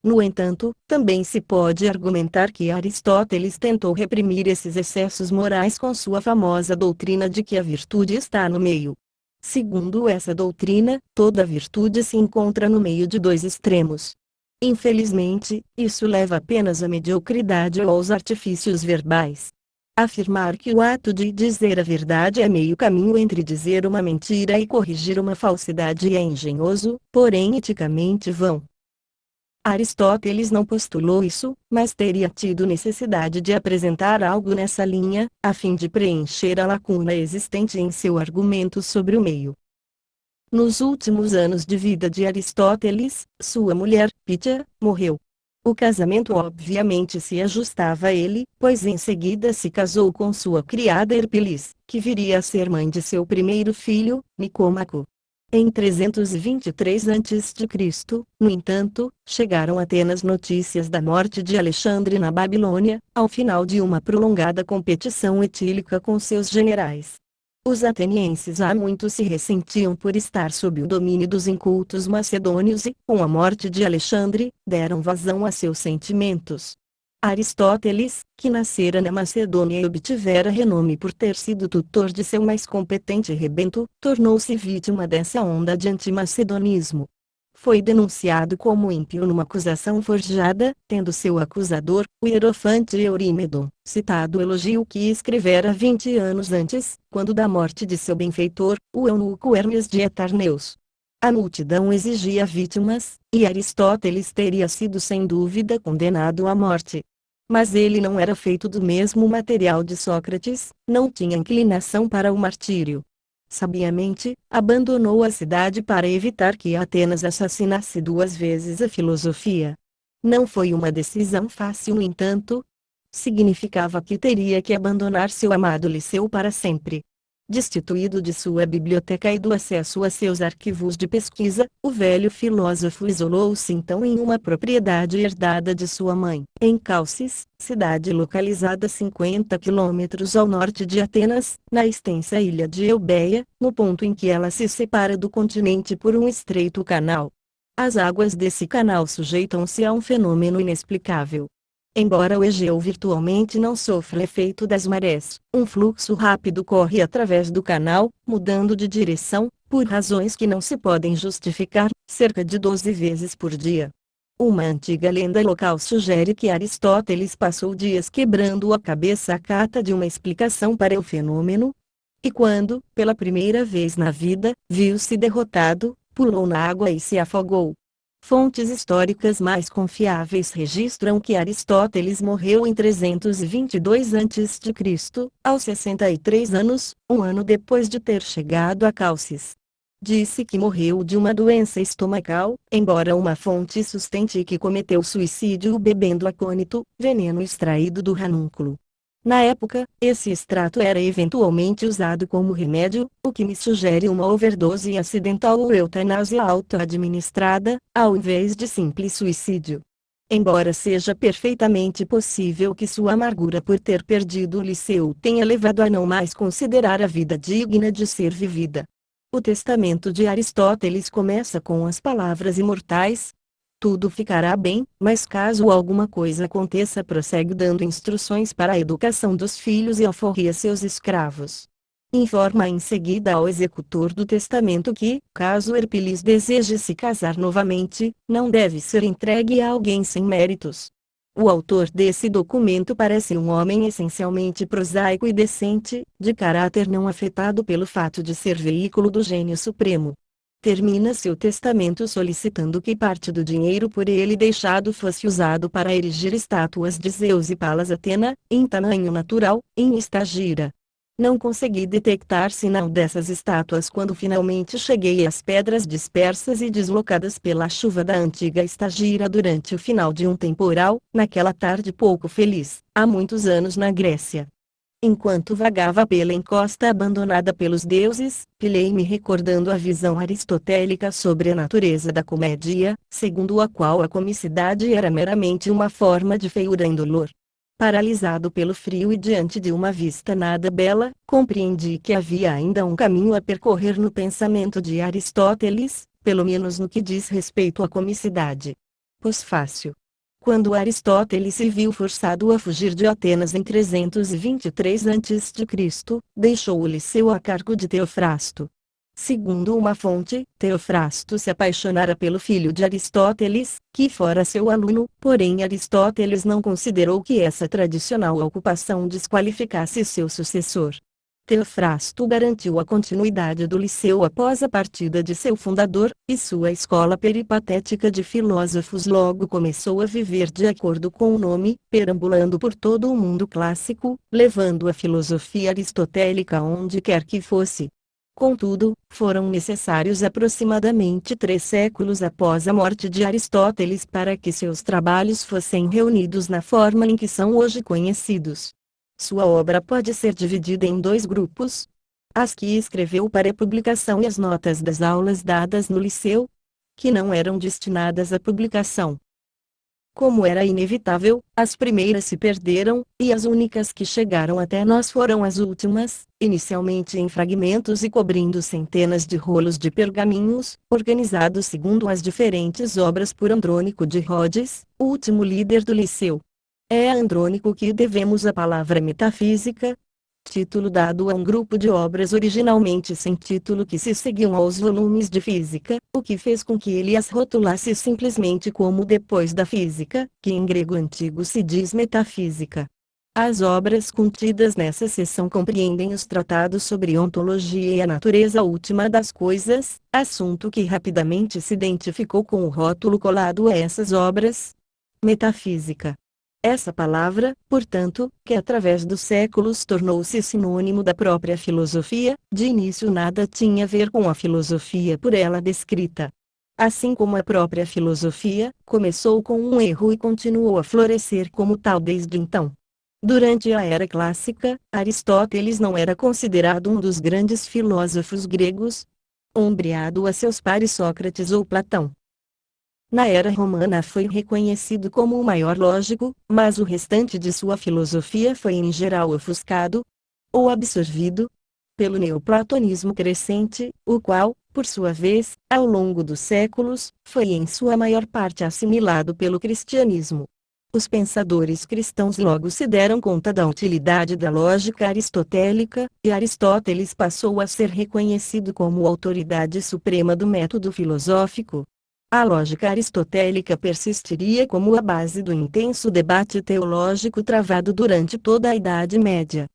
No entanto, também se pode argumentar que Aristóteles tentou reprimir esses excessos morais com sua famosa doutrina de que a virtude está no meio. Segundo essa doutrina, toda virtude se encontra no meio de dois extremos. Infelizmente, isso leva apenas à mediocridade ou aos artifícios verbais. Afirmar que o ato de dizer a verdade é meio caminho entre dizer uma mentira e corrigir uma falsidade é engenhoso, porém eticamente vão. Aristóteles não postulou isso, mas teria tido necessidade de apresentar algo nessa linha, a fim de preencher a lacuna existente em seu argumento sobre o meio. Nos últimos anos de vida de Aristóteles, sua mulher, Pitia, morreu. O casamento obviamente se ajustava a ele, pois em seguida se casou com sua criada Herpilis, que viria a ser mãe de seu primeiro filho, Nicômaco. Em 323 a.C., no entanto, chegaram a Atenas notícias da morte de Alexandre na Babilônia, ao final de uma prolongada competição etílica com seus generais. Os atenienses há muito se ressentiam por estar sob o domínio dos incultos macedônios e, com a morte de Alexandre, deram vazão a seus sentimentos. Aristóteles, que nascera na Macedônia e obtivera renome por ter sido tutor de seu mais competente rebento, tornou-se vítima dessa onda de antimacedonismo. Foi denunciado como ímpio numa acusação forjada, tendo seu acusador, o hierofante Eurímedon, citado o elogio que escrevera 20 anos antes, quando da morte de seu benfeitor, o eunuco Hermes de Etarneus. A multidão exigia vítimas, e Aristóteles teria sido sem dúvida condenado à morte. Mas ele não era feito do mesmo material de Sócrates, não tinha inclinação para o martírio. Sabiamente, abandonou a cidade para evitar que Atenas assassinasse 2 vezes a filosofia. Não foi uma decisão fácil, no entanto. Significava que teria que abandonar seu amado Liceu para sempre. Destituído de sua biblioteca e do acesso a seus arquivos de pesquisa, o velho filósofo isolou-se então em uma propriedade herdada de sua mãe, em Calcis, cidade localizada a 50 quilômetros ao norte de Atenas, na extensa ilha de Eubéia, no ponto em que ela se separa do continente por um estreito canal. As águas desse canal sujeitam-se a um fenômeno inexplicável. Embora o Egeu virtualmente não sofra efeito das marés, um fluxo rápido corre através do canal, mudando de direção, por razões que não se podem justificar, cerca de 12 vezes por dia. Uma antiga lenda local sugere que Aristóteles passou dias quebrando a cabeça à cata de uma explicação para o fenômeno. E quando, pela primeira vez na vida, viu-se derrotado, pulou na água e se afogou. Fontes históricas mais confiáveis registram que Aristóteles morreu em 322 a.C., aos 63 anos, um ano depois de ter chegado a Calcis. Disse que morreu de uma doença estomacal, embora uma fonte sustente que cometeu suicídio bebendo acônito, veneno extraído do ranúnculo. Na época, esse extrato era eventualmente usado como remédio, o que me sugere uma overdose acidental ou eutanásia auto-administrada, ao invés de simples suicídio. Embora seja perfeitamente possível que sua amargura por ter perdido o Liceu tenha levado a não mais considerar a vida digna de ser vivida. O testamento de Aristóteles começa com as palavras imortais: tudo ficará bem, mas caso alguma coisa aconteça, prossegue dando instruções para a educação dos filhos e alforria seus escravos. Informa em seguida ao executor do testamento que, caso Erpilis deseje se casar novamente, não deve ser entregue a alguém sem méritos. O autor desse documento parece um homem essencialmente prosaico e decente, de caráter não afetado pelo fato de ser veículo do gênio supremo. Termina seu testamento solicitando que parte do dinheiro por ele deixado fosse usado para erigir estátuas de Zeus e Palas Atena, em tamanho natural, em Estagira. Não consegui detectar sinal dessas estátuas quando finalmente cheguei às pedras dispersas e deslocadas pela chuva da antiga Estagira durante o final de um temporal, naquela tarde pouco feliz, há muitos anos na Grécia. Enquanto vagava pela encosta abandonada pelos deuses, pilhei-me recordando a visão aristotélica sobre a natureza da comédia, segundo a qual a comicidade era meramente uma forma de feiura indolor. Paralisado pelo frio e diante de uma vista nada bela, compreendi que havia ainda um caminho a percorrer no pensamento de Aristóteles, pelo menos no que diz respeito à comicidade. Pós-fácil. Quando Aristóteles se viu forçado a fugir de Atenas em 323 a.C., deixou o Liceu a cargo de Teofrasto. Segundo uma fonte, Teofrasto se apaixonara pelo filho de Aristóteles, que fora seu aluno, porém Aristóteles não considerou que essa tradicional ocupação desqualificasse seu sucessor. Teofrasto garantiu a continuidade do Liceu após a partida de seu fundador, e sua escola peripatética de filósofos logo começou a viver de acordo com o nome, perambulando por todo o mundo clássico, levando a filosofia aristotélica onde quer que fosse. Contudo, foram necessários aproximadamente 3 séculos após a morte de Aristóteles para que seus trabalhos fossem reunidos na forma em que são hoje conhecidos. Sua obra pode ser dividida em 2 grupos: as que escreveu para publicação e as notas das aulas dadas no Liceu, que não eram destinadas à publicação. Como era inevitável, as primeiras se perderam, e as únicas que chegaram até nós foram as últimas, inicialmente em fragmentos e cobrindo centenas de rolos de pergaminhos, organizados segundo as diferentes obras por Andrônico de Rhodes, o último líder do Liceu. É a Andrônico que devemos a palavra metafísica, título dado a um grupo de obras originalmente sem título que se seguiam aos volumes de física, o que fez com que ele as rotulasse simplesmente como depois da física, que em grego antigo se diz metafísica. As obras contidas nessa seção compreendem os tratados sobre ontologia e a natureza última das coisas, assunto que rapidamente se identificou com o rótulo colado a essas obras. Metafísica. Essa palavra, portanto, que através dos séculos tornou-se sinônimo da própria filosofia, de início nada tinha a ver com a filosofia por ela descrita. Assim como a própria filosofia, começou com um erro e continuou a florescer como tal desde então. Durante a Era Clássica, Aristóteles não era considerado um dos grandes filósofos gregos, ombreado a seus pares Sócrates ou Platão. Na Era Romana foi reconhecido como o maior lógico, mas o restante de sua filosofia foi em geral ofuscado, ou absorvido, pelo neoplatonismo crescente, o qual, por sua vez, ao longo dos séculos, foi em sua maior parte assimilado pelo cristianismo. Os pensadores cristãos logo se deram conta da utilidade da lógica aristotélica, e Aristóteles passou a ser reconhecido como autoridade suprema do método filosófico. A lógica aristotélica persistiria como a base do intenso debate teológico travado durante toda a Idade Média.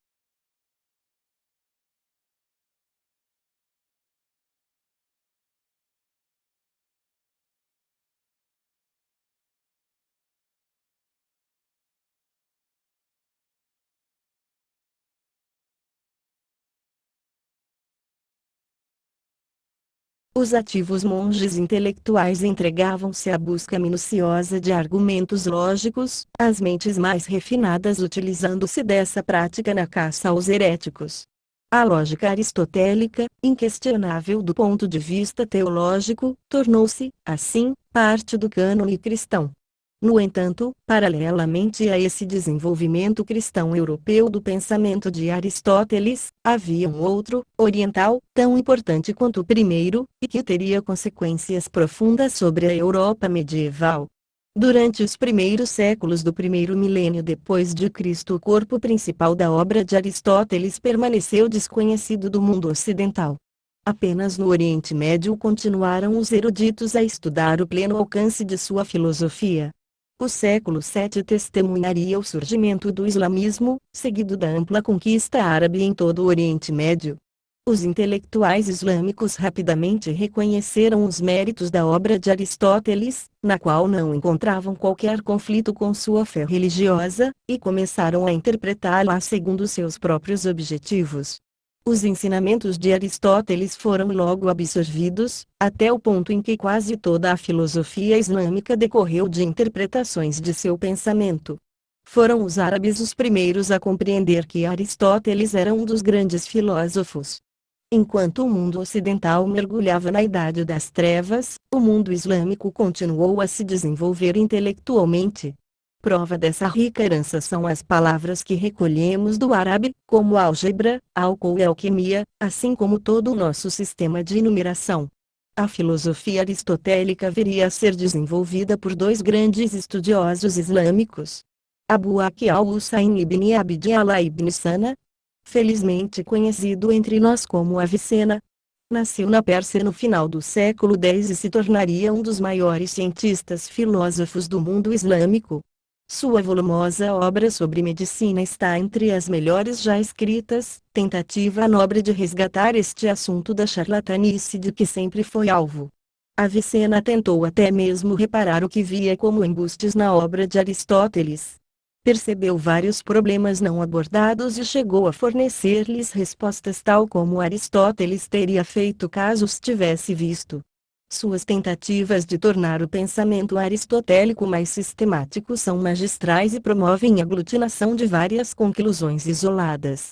Os ativos monges intelectuais entregavam-se à busca minuciosa de argumentos lógicos, as mentes mais refinadas utilizando-se dessa prática na caça aos heréticos. A lógica aristotélica, inquestionável do ponto de vista teológico, tornou-se, assim, parte do cânone cristão. No entanto, paralelamente a esse desenvolvimento cristão europeu do pensamento de Aristóteles, havia um outro, oriental, tão importante quanto o primeiro, e que teria consequências profundas sobre a Europa medieval. Durante os primeiros séculos do primeiro milênio depois de Cristo, o corpo principal da obra de Aristóteles permaneceu desconhecido do mundo ocidental. Apenas no Oriente Médio continuaram os eruditos a estudar o pleno alcance de sua filosofia. O século VII testemunharia o surgimento do islamismo, seguido da ampla conquista árabe em todo o Oriente Médio. Os intelectuais islâmicos rapidamente reconheceram os méritos da obra de Aristóteles, na qual não encontravam qualquer conflito com sua fé religiosa, e começaram a interpretá-la segundo seus próprios objetivos. Os ensinamentos de Aristóteles foram logo absorvidos, até o ponto em que quase toda a filosofia islâmica decorreu de interpretações de seu pensamento. Foram os árabes os primeiros a compreender que Aristóteles era um dos grandes filósofos. Enquanto o mundo ocidental mergulhava na Idade das Trevas, o mundo islâmico continuou a se desenvolver intelectualmente. Prova dessa rica herança são as palavras que recolhemos do árabe, como álgebra, álcool e alquimia, assim como todo o nosso sistema de numeração. A filosofia aristotélica viria a ser desenvolvida por dois grandes estudiosos islâmicos. Abu Bakr al-Husayn ibn Abd Allah ibn Sina, felizmente conhecido entre nós como Avicena, nasceu na Pérsia no final do século X e se tornaria um dos maiores cientistas filósofos do mundo islâmico. Sua volumosa obra sobre medicina está entre as melhores já escritas, tentativa nobre de resgatar este assunto da charlatanice de que sempre foi alvo. Avicena tentou até mesmo reparar o que via como embustes na obra de Aristóteles. Percebeu vários problemas não abordados e chegou a fornecer-lhes respostas tal como Aristóteles teria feito caso os tivesse visto. Suas tentativas de tornar o pensamento aristotélico mais sistemático são magistrais e promovem a aglutinação de várias conclusões isoladas.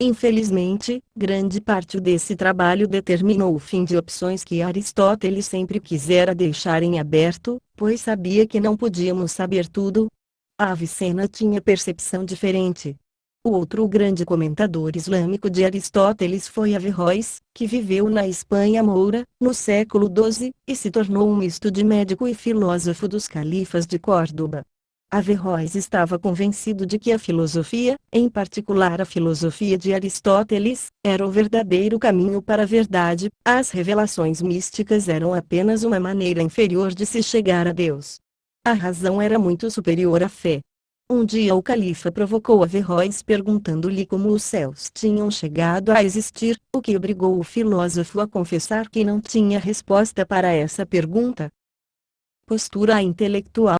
Infelizmente, grande parte desse trabalho determinou o fim de opções que Aristóteles sempre quisera deixar em aberto, pois sabia que não podíamos saber tudo. A Avicena tinha percepção diferente. O outro grande comentador islâmico de Aristóteles foi Averroes, que viveu na Espanha moura, no século XII, e se tornou um misto de médico e filósofo dos califas de Córdoba. Averroes estava convencido de que a filosofia, em particular a filosofia de Aristóteles, era o verdadeiro caminho para a verdade, as revelações místicas eram apenas uma maneira inferior de se chegar a Deus. A razão era muito superior à fé. Um dia o califa provocou Averroes perguntando-lhe como os céus tinham chegado a existir, o que obrigou o filósofo a confessar que não tinha resposta para essa pergunta. Postura intelectual.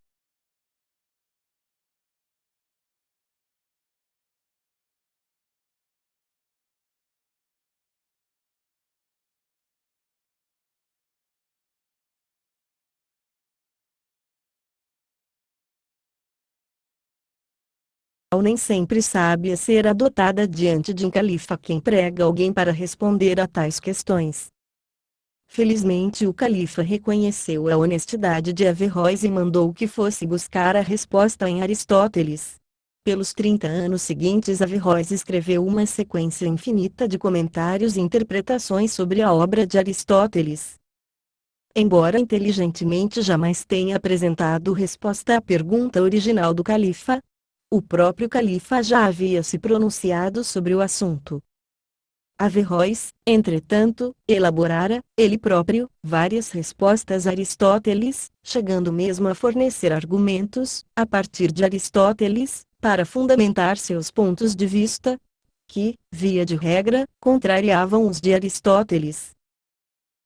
nem sempre sabe ser adotada diante de um califa que emprega alguém para responder a tais questões. Felizmente o califa reconheceu a honestidade de Averroes e mandou que fosse buscar a resposta em Aristóteles. Pelos 30 anos seguintes Averroes escreveu uma sequência infinita de comentários e interpretações sobre a obra de Aristóteles. Embora inteligentemente jamais tenha apresentado resposta à pergunta original do califa, o próprio califa já havia se pronunciado sobre o assunto. Averroes, entretanto, elaborara, ele próprio, várias respostas a Aristóteles, chegando mesmo a fornecer argumentos, a partir de Aristóteles, para fundamentar seus pontos de vista, que, via de regra, contrariavam os de Aristóteles.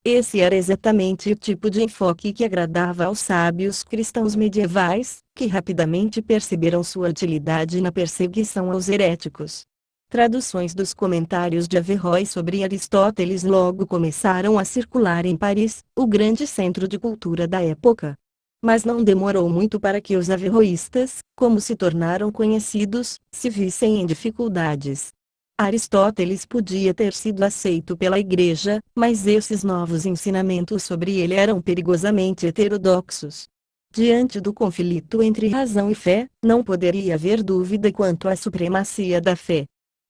Esse era exatamente o tipo de enfoque que agradava aos sábios cristãos medievais, que rapidamente perceberam sua utilidade na perseguição aos heréticos. Traduções dos comentários de Averroes sobre Aristóteles logo começaram a circular em Paris, o grande centro de cultura da época. Mas não demorou muito para que os averroístas, como se tornaram conhecidos, se vissem em dificuldades. Aristóteles podia ter sido aceito pela Igreja, mas esses novos ensinamentos sobre ele eram perigosamente heterodoxos. Diante do conflito entre razão e fé, não poderia haver dúvida quanto à supremacia da fé.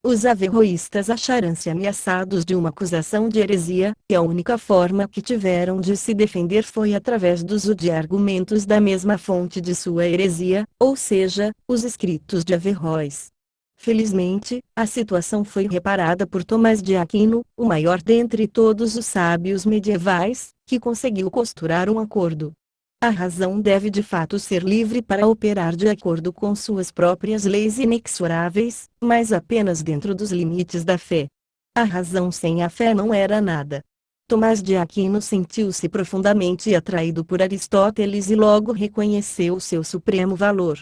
Os averroístas acharam-se ameaçados de uma acusação de heresia, e a única forma que tiveram de se defender foi através do uso de argumentos da mesma fonte de sua heresia, ou seja, os escritos de Averroes. Felizmente, a situação foi reparada por Tomás de Aquino, o maior dentre todos os sábios medievais, que conseguiu costurar um acordo. A razão deve de fato ser livre para operar de acordo com suas próprias leis inexoráveis, mas apenas dentro dos limites da fé. A razão sem a fé não era nada. Tomás de Aquino sentiu-se profundamente atraído por Aristóteles e logo reconheceu seu supremo valor.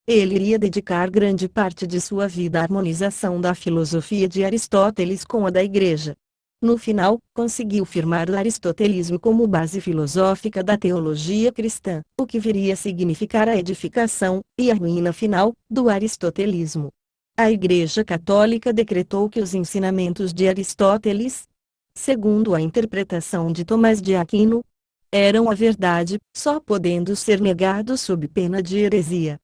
Ele iria dedicar grande parte de sua vida à harmonização da filosofia de Aristóteles com a da Igreja. No final, conseguiu firmar o aristotelismo como base filosófica da teologia cristã, o que viria a significar a edificação, e a ruína final, do aristotelismo. A Igreja Católica decretou que os ensinamentos de Aristóteles, segundo a interpretação de Tomás de Aquino, eram a verdade, só podendo ser negados sob pena de heresia.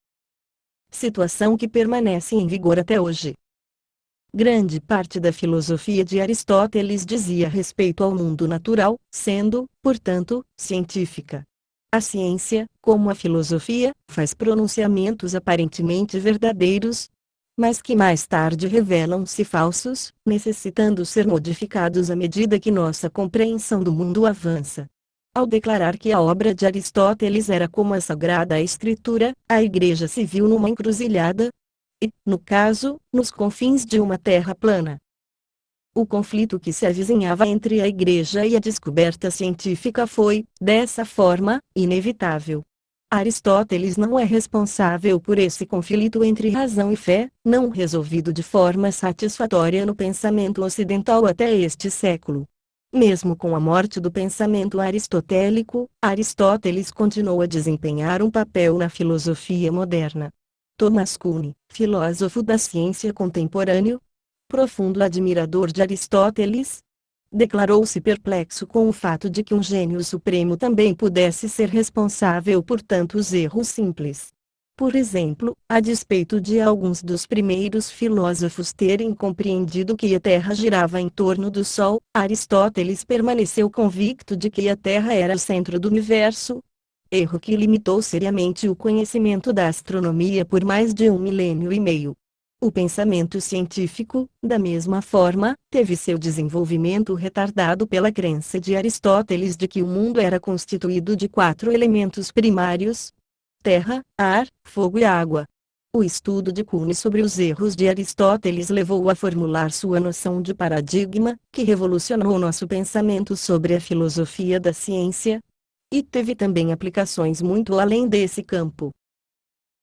Situação que permanece em vigor até hoje. Grande parte da filosofia de Aristóteles dizia respeito ao mundo natural, sendo, portanto, científica. A ciência, como a filosofia, faz pronunciamentos aparentemente verdadeiros, mas que mais tarde revelam-se falsos, necessitando ser modificados à medida que nossa compreensão do mundo avança. Ao declarar que a obra de Aristóteles era como a Sagrada Escritura, a Igreja se viu numa encruzilhada, e, no caso, nos confins de uma terra plana. O conflito que se avizinhava entre a Igreja e a descoberta científica foi, dessa forma, inevitável. Aristóteles não é responsável por esse conflito entre razão e fé, não resolvido de forma satisfatória no pensamento ocidental até este século. Mesmo com a morte do pensamento aristotélico, Aristóteles continuou a desempenhar um papel na filosofia moderna. Thomas Kuhn, filósofo da ciência contemporâneo, profundo admirador de Aristóteles, declarou-se perplexo com o fato de que um gênio supremo também pudesse ser responsável por tantos erros simples. Por exemplo, a despeito de alguns dos primeiros filósofos terem compreendido que a Terra girava em torno do Sol, Aristóteles permaneceu convicto de que a Terra era o centro do universo, erro que limitou seriamente o conhecimento da astronomia por mais de 1 milênio e meio. O pensamento científico, da mesma forma, teve seu desenvolvimento retardado pela crença de Aristóteles de que o mundo era constituído de 4 elementos primários: terra, ar, fogo e água. O estudo de Kuhn sobre os erros de Aristóteles levou-o a formular sua noção de paradigma, que revolucionou nosso pensamento sobre a filosofia da ciência, e teve também aplicações muito além desse campo.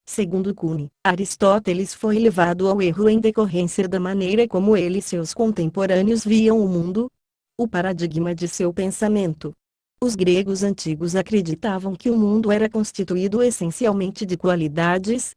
Segundo Kuhn, Aristóteles foi levado ao erro em decorrência da maneira como ele e seus contemporâneos viam o mundo, o paradigma de seu pensamento. Os gregos antigos acreditavam que o mundo era constituído essencialmente de qualidades,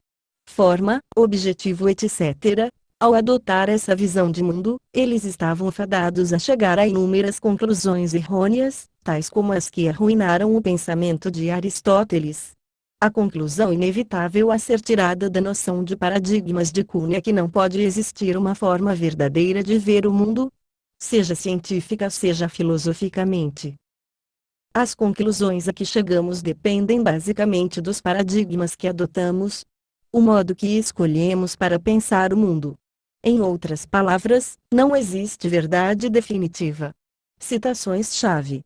forma, objetivo, etc. Ao adotar essa visão de mundo, eles estavam fadados a chegar a inúmeras conclusões errôneas, tais como as que arruinaram o pensamento de Aristóteles. A conclusão inevitável a ser tirada da noção de paradigmas de Kuhn é que não pode existir uma forma verdadeira de ver o mundo, seja científica seja filosoficamente. As conclusões a que chegamos dependem basicamente dos paradigmas que adotamos, o modo que escolhemos para pensar o mundo. Em outras palavras, não existe verdade definitiva. Citações-chave.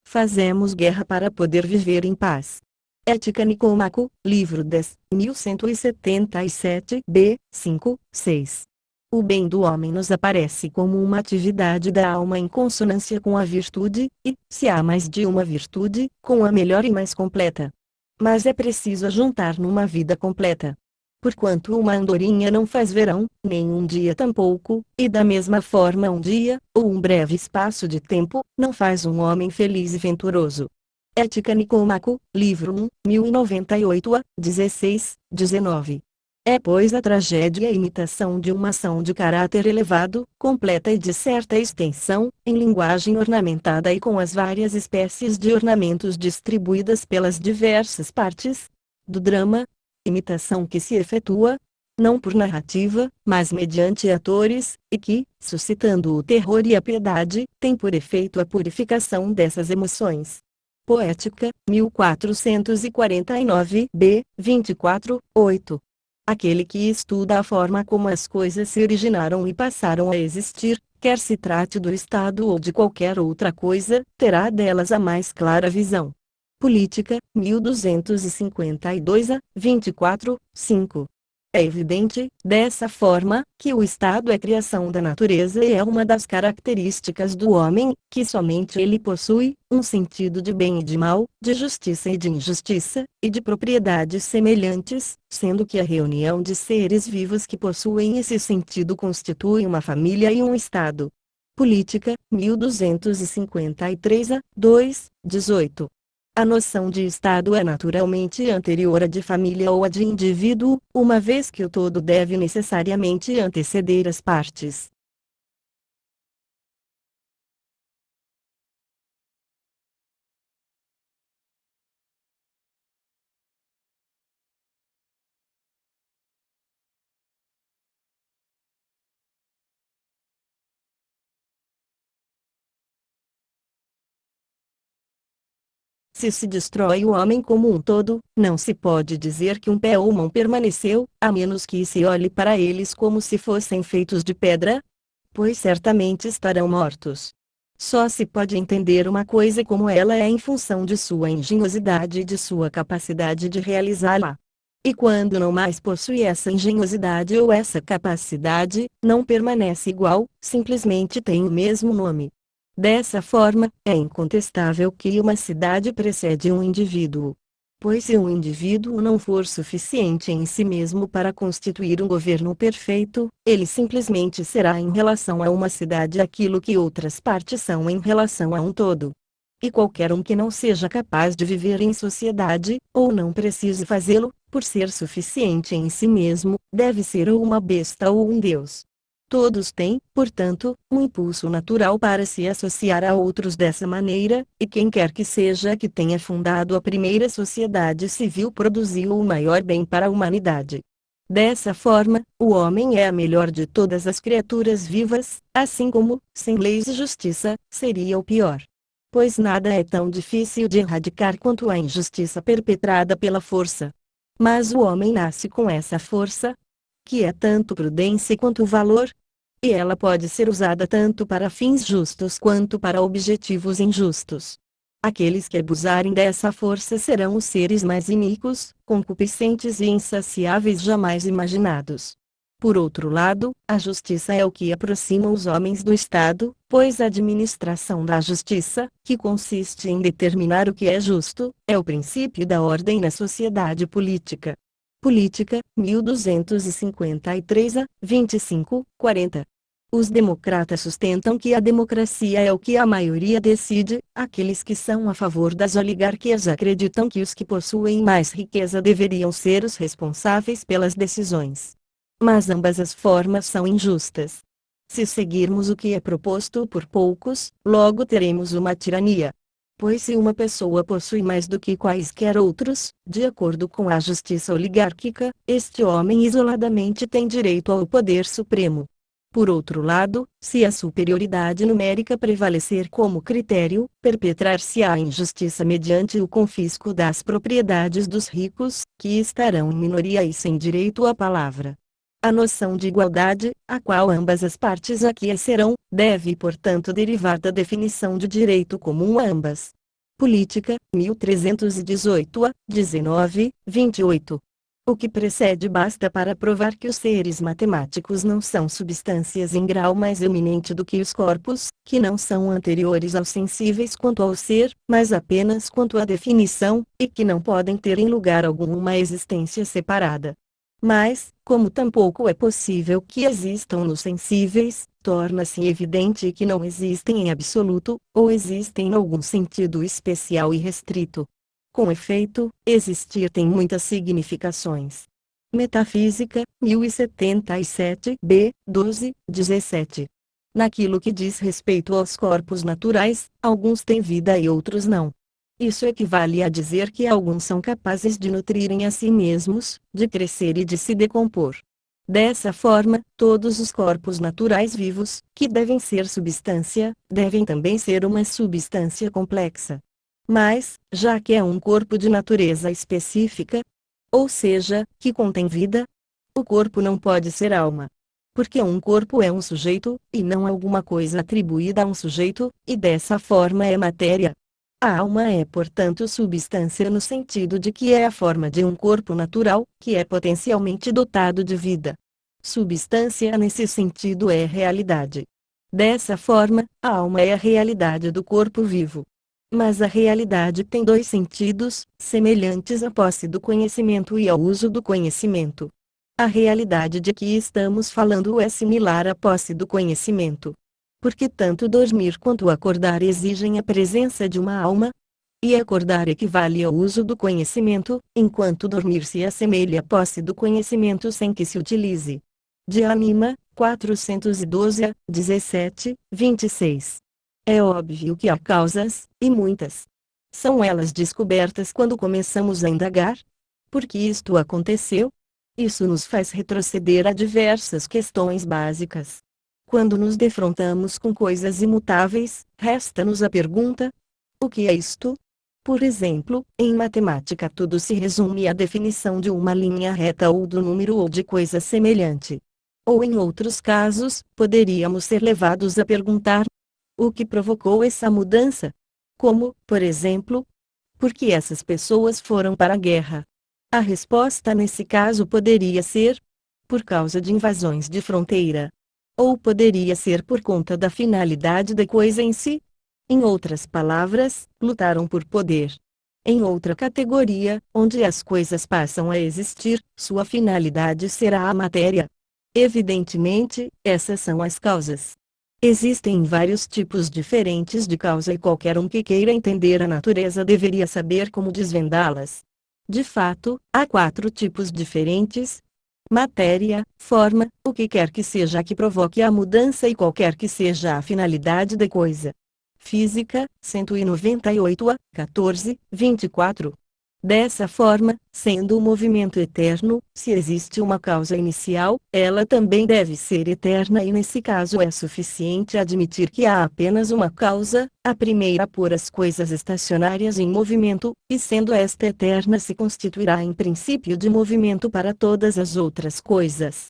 Fazemos guerra para poder viver em paz. Ética Nicômaco, livro 10, 1177 b. 5, 6. O bem do homem nos aparece como uma atividade da alma em consonância com a virtude, e, se há mais de uma virtude, com a melhor e mais completa. Mas é preciso ajuntar numa vida completa. Porquanto uma andorinha não faz verão, nem um dia tampouco, e da mesma forma um dia, ou um breve espaço de tempo, não faz um homem feliz e venturoso. Ética Nicômaco, livro 1, 1098 a 16, 19. É pois a tragédia a imitação de uma ação de caráter elevado, completa e de certa extensão, em linguagem ornamentada e com as várias espécies de ornamentos distribuídas pelas diversas partes do drama, imitação que se efetua, não por narrativa, mas mediante atores, e que, suscitando o terror e a piedade, tem por efeito a purificação dessas emoções. Poética, 1449 b. 24, 8. Aquele que estuda a forma como as coisas se originaram e passaram a existir, quer se trate do Estado ou de qualquer outra coisa, terá delas a mais clara visão. Política, 1252 a 24, 5. É evidente, dessa forma, que o Estado é criação da natureza e é uma das características do homem, que somente ele possui, um sentido de bem e de mal, de justiça e de injustiça, e de propriedades semelhantes, sendo que a reunião de seres vivos que possuem esse sentido constitui uma família e um Estado. Política, 1253 a 2, 18. A noção de Estado é naturalmente anterior à de família ou à de indivíduo, uma vez que o todo deve necessariamente anteceder as partes. Se destrói o homem como um todo, não se pode dizer que um pé ou mão permaneceu, a menos que se olhe para eles como se fossem feitos de pedra, pois certamente estarão mortos. Só se pode entender uma coisa como ela é em função de sua engenhosidade e de sua capacidade de realizá-la. E quando não mais possui essa engenhosidade ou essa capacidade, não permanece igual, simplesmente tem o mesmo nome. Dessa forma, é incontestável que uma cidade precede um indivíduo. Pois se um indivíduo não for suficiente em si mesmo para constituir um governo perfeito, ele simplesmente será em relação a uma cidade aquilo que outras partes são em relação a um todo. E qualquer um que não seja capaz de viver em sociedade, ou não precise fazê-lo, por ser suficiente em si mesmo, deve ser ou uma besta ou um deus. Todos têm, portanto, um impulso natural para se associar a outros dessa maneira, e quem quer que seja que tenha fundado a primeira sociedade civil produziu o maior bem para a humanidade. Dessa forma, o homem é a melhor de todas as criaturas vivas, assim como, sem leis e justiça, seria o pior. Pois nada é tão difícil de erradicar quanto a injustiça perpetrada pela força. Mas o homem nasce com essa força, que é tanto prudência quanto valor, e ela pode ser usada tanto para fins justos quanto para objetivos injustos. Aqueles que abusarem dessa força serão os seres mais iníquos, concupiscentes e insaciáveis jamais imaginados. Por outro lado, a justiça é o que aproxima os homens do Estado, pois a administração da justiça, que consiste em determinar o que é justo, é o princípio da ordem na sociedade política. Política, 1253 a 25, 40. Os democratas sustentam que a democracia é o que a maioria decide, aqueles que são a favor das oligarquias acreditam que os que possuem mais riqueza deveriam ser os responsáveis pelas decisões. Mas ambas as formas são injustas. Se seguirmos o que é proposto por poucos, logo teremos uma tirania. Pois se uma pessoa possui mais do que quaisquer outros, de acordo com a justiça oligárquica, este homem isoladamente tem direito ao poder supremo. Por outro lado, se a superioridade numérica prevalecer como critério, perpetrar-se-á a injustiça mediante o confisco das propriedades dos ricos, que estarão em minoria e sem direito à palavra. A noção de igualdade, a qual ambas as partes aquecerão, deve portanto derivar da definição de direito comum a ambas. Política, 1318 a 19, 28. O que precede basta para provar que os seres matemáticos não são substâncias em grau mais eminente do que os corpos, que não são anteriores aos sensíveis quanto ao ser, mas apenas quanto à definição, e que não podem ter em lugar algum uma existência separada. Mas, como tampouco é possível que existam nos sensíveis, torna-se evidente que não existem em absoluto, ou existem em algum sentido especial e restrito. Com efeito, existir tem muitas significações. Metafísica, 1077 b. 12, 17. Naquilo que diz respeito aos corpos naturais, alguns têm vida e outros não. Isso equivale a dizer que alguns são capazes de nutrirem a si mesmos, de crescer e de se decompor. Dessa forma, todos os corpos naturais vivos, que devem ser substância, devem também ser uma substância complexa. Mas, já que é um corpo de natureza específica, ou seja, que contém vida, o corpo não pode ser alma. Porque um corpo é um sujeito, e não alguma coisa atribuída a um sujeito, e dessa forma é matéria. A alma é portanto substância no sentido de que é a forma de um corpo natural, que é potencialmente dotado de vida. Substância nesse sentido é realidade. Dessa forma, a alma é a realidade do corpo vivo. Mas a realidade tem dois sentidos, semelhantes à posse do conhecimento e ao uso do conhecimento. A realidade de que estamos falando é similar à posse do conhecimento. Porque tanto dormir quanto acordar exigem a presença de uma alma. E acordar equivale ao uso do conhecimento, enquanto dormir se assemelha à posse do conhecimento sem que se utilize. De Anima, 412 a 17, 26. É óbvio que há causas, e muitas. São elas descobertas quando começamos a indagar? Por que isto aconteceu? Isso nos faz retroceder a diversas questões básicas. Quando nos defrontamos com coisas imutáveis, resta-nos a pergunta: o que é isto? Por exemplo, em matemática tudo se resume à definição de uma linha reta ou do número ou de coisa semelhante. Ou em outros casos, poderíamos ser levados a perguntar: o que provocou essa mudança? Como, por exemplo, por que essas pessoas foram para a guerra? A resposta nesse caso poderia ser: por causa de invasões de fronteira. Ou poderia ser por conta da finalidade da coisa em si. Em outras palavras, lutaram por poder. Em outra categoria, onde as coisas passam a existir, sua finalidade será a matéria. Evidentemente, essas são as causas. Existem vários tipos diferentes de causa e qualquer um que queira entender a natureza deveria saber como desvendá-las. De fato, há 4 tipos diferentes: matéria, forma, o que quer que seja que provoque a mudança e qualquer que seja a finalidade da coisa. Física, 198 a 14, 24. Dessa forma, sendo o movimento eterno, se existe uma causa inicial, ela também deve ser eterna e nesse caso é suficiente admitir que há apenas uma causa, a primeira por as coisas estacionárias em movimento, e sendo esta eterna se constituirá em princípio de movimento para todas as outras coisas.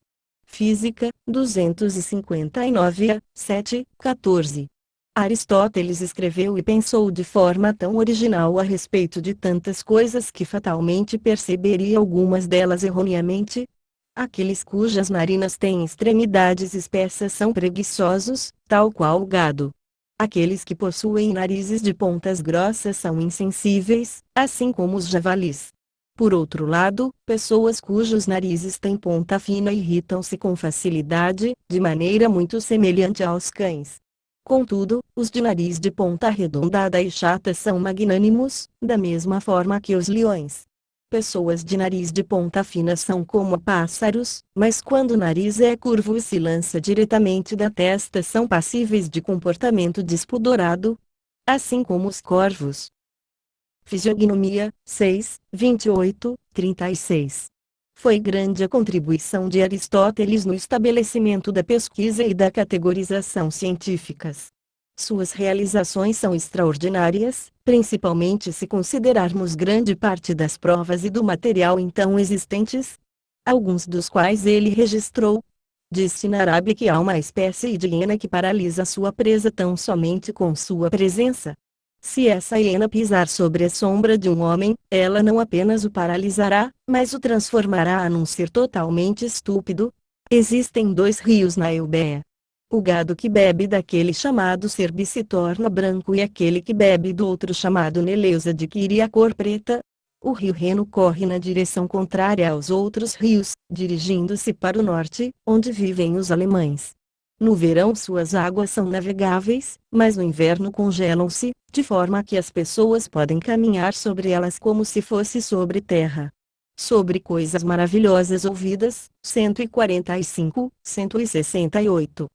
Física, 259 a 7, 14. Aristóteles escreveu e pensou de forma tão original a respeito de tantas coisas que fatalmente perceberia algumas delas erroneamente. Aqueles cujas narinas têm extremidades espessas são preguiçosos, tal qual o gado. Aqueles que possuem narizes de pontas grossas são insensíveis, assim como os javalis. Por outro lado, pessoas cujos narizes têm ponta fina irritam-se com facilidade, de maneira muito semelhante aos cães. Contudo, os de nariz de ponta arredondada e chata são magnânimos, da mesma forma que os leões. Pessoas de nariz de ponta fina são como pássaros, mas quando o nariz é curvo e se lança diretamente da testa são passíveis de comportamento despudorado, assim como os corvos. Fisiognomia, 6, 28, 36. Foi grande a contribuição de Aristóteles no estabelecimento da pesquisa e da categorização científicas. Suas realizações são extraordinárias, principalmente se considerarmos grande parte das provas e do material então existentes, alguns dos quais ele registrou. Diz-se na Arábia que há uma espécie de hiena que paralisa sua presa tão somente com sua presença. Se essa hiena pisar sobre a sombra de um homem, ela não apenas o paralisará, mas o transformará num ser totalmente estúpido. Existem 2 rios na Eubéia. O gado que bebe daquele chamado Cerbe se torna branco e aquele que bebe do outro chamado Neleus adquire a cor preta. O rio Reno corre na direção contrária aos outros rios, dirigindo-se para o norte, onde vivem os alemães. No verão suas águas são navegáveis, mas no inverno congelam-se, de forma que as pessoas podem caminhar sobre elas como se fosse sobre terra. Sobre coisas maravilhosas ouvidas, 145, 168.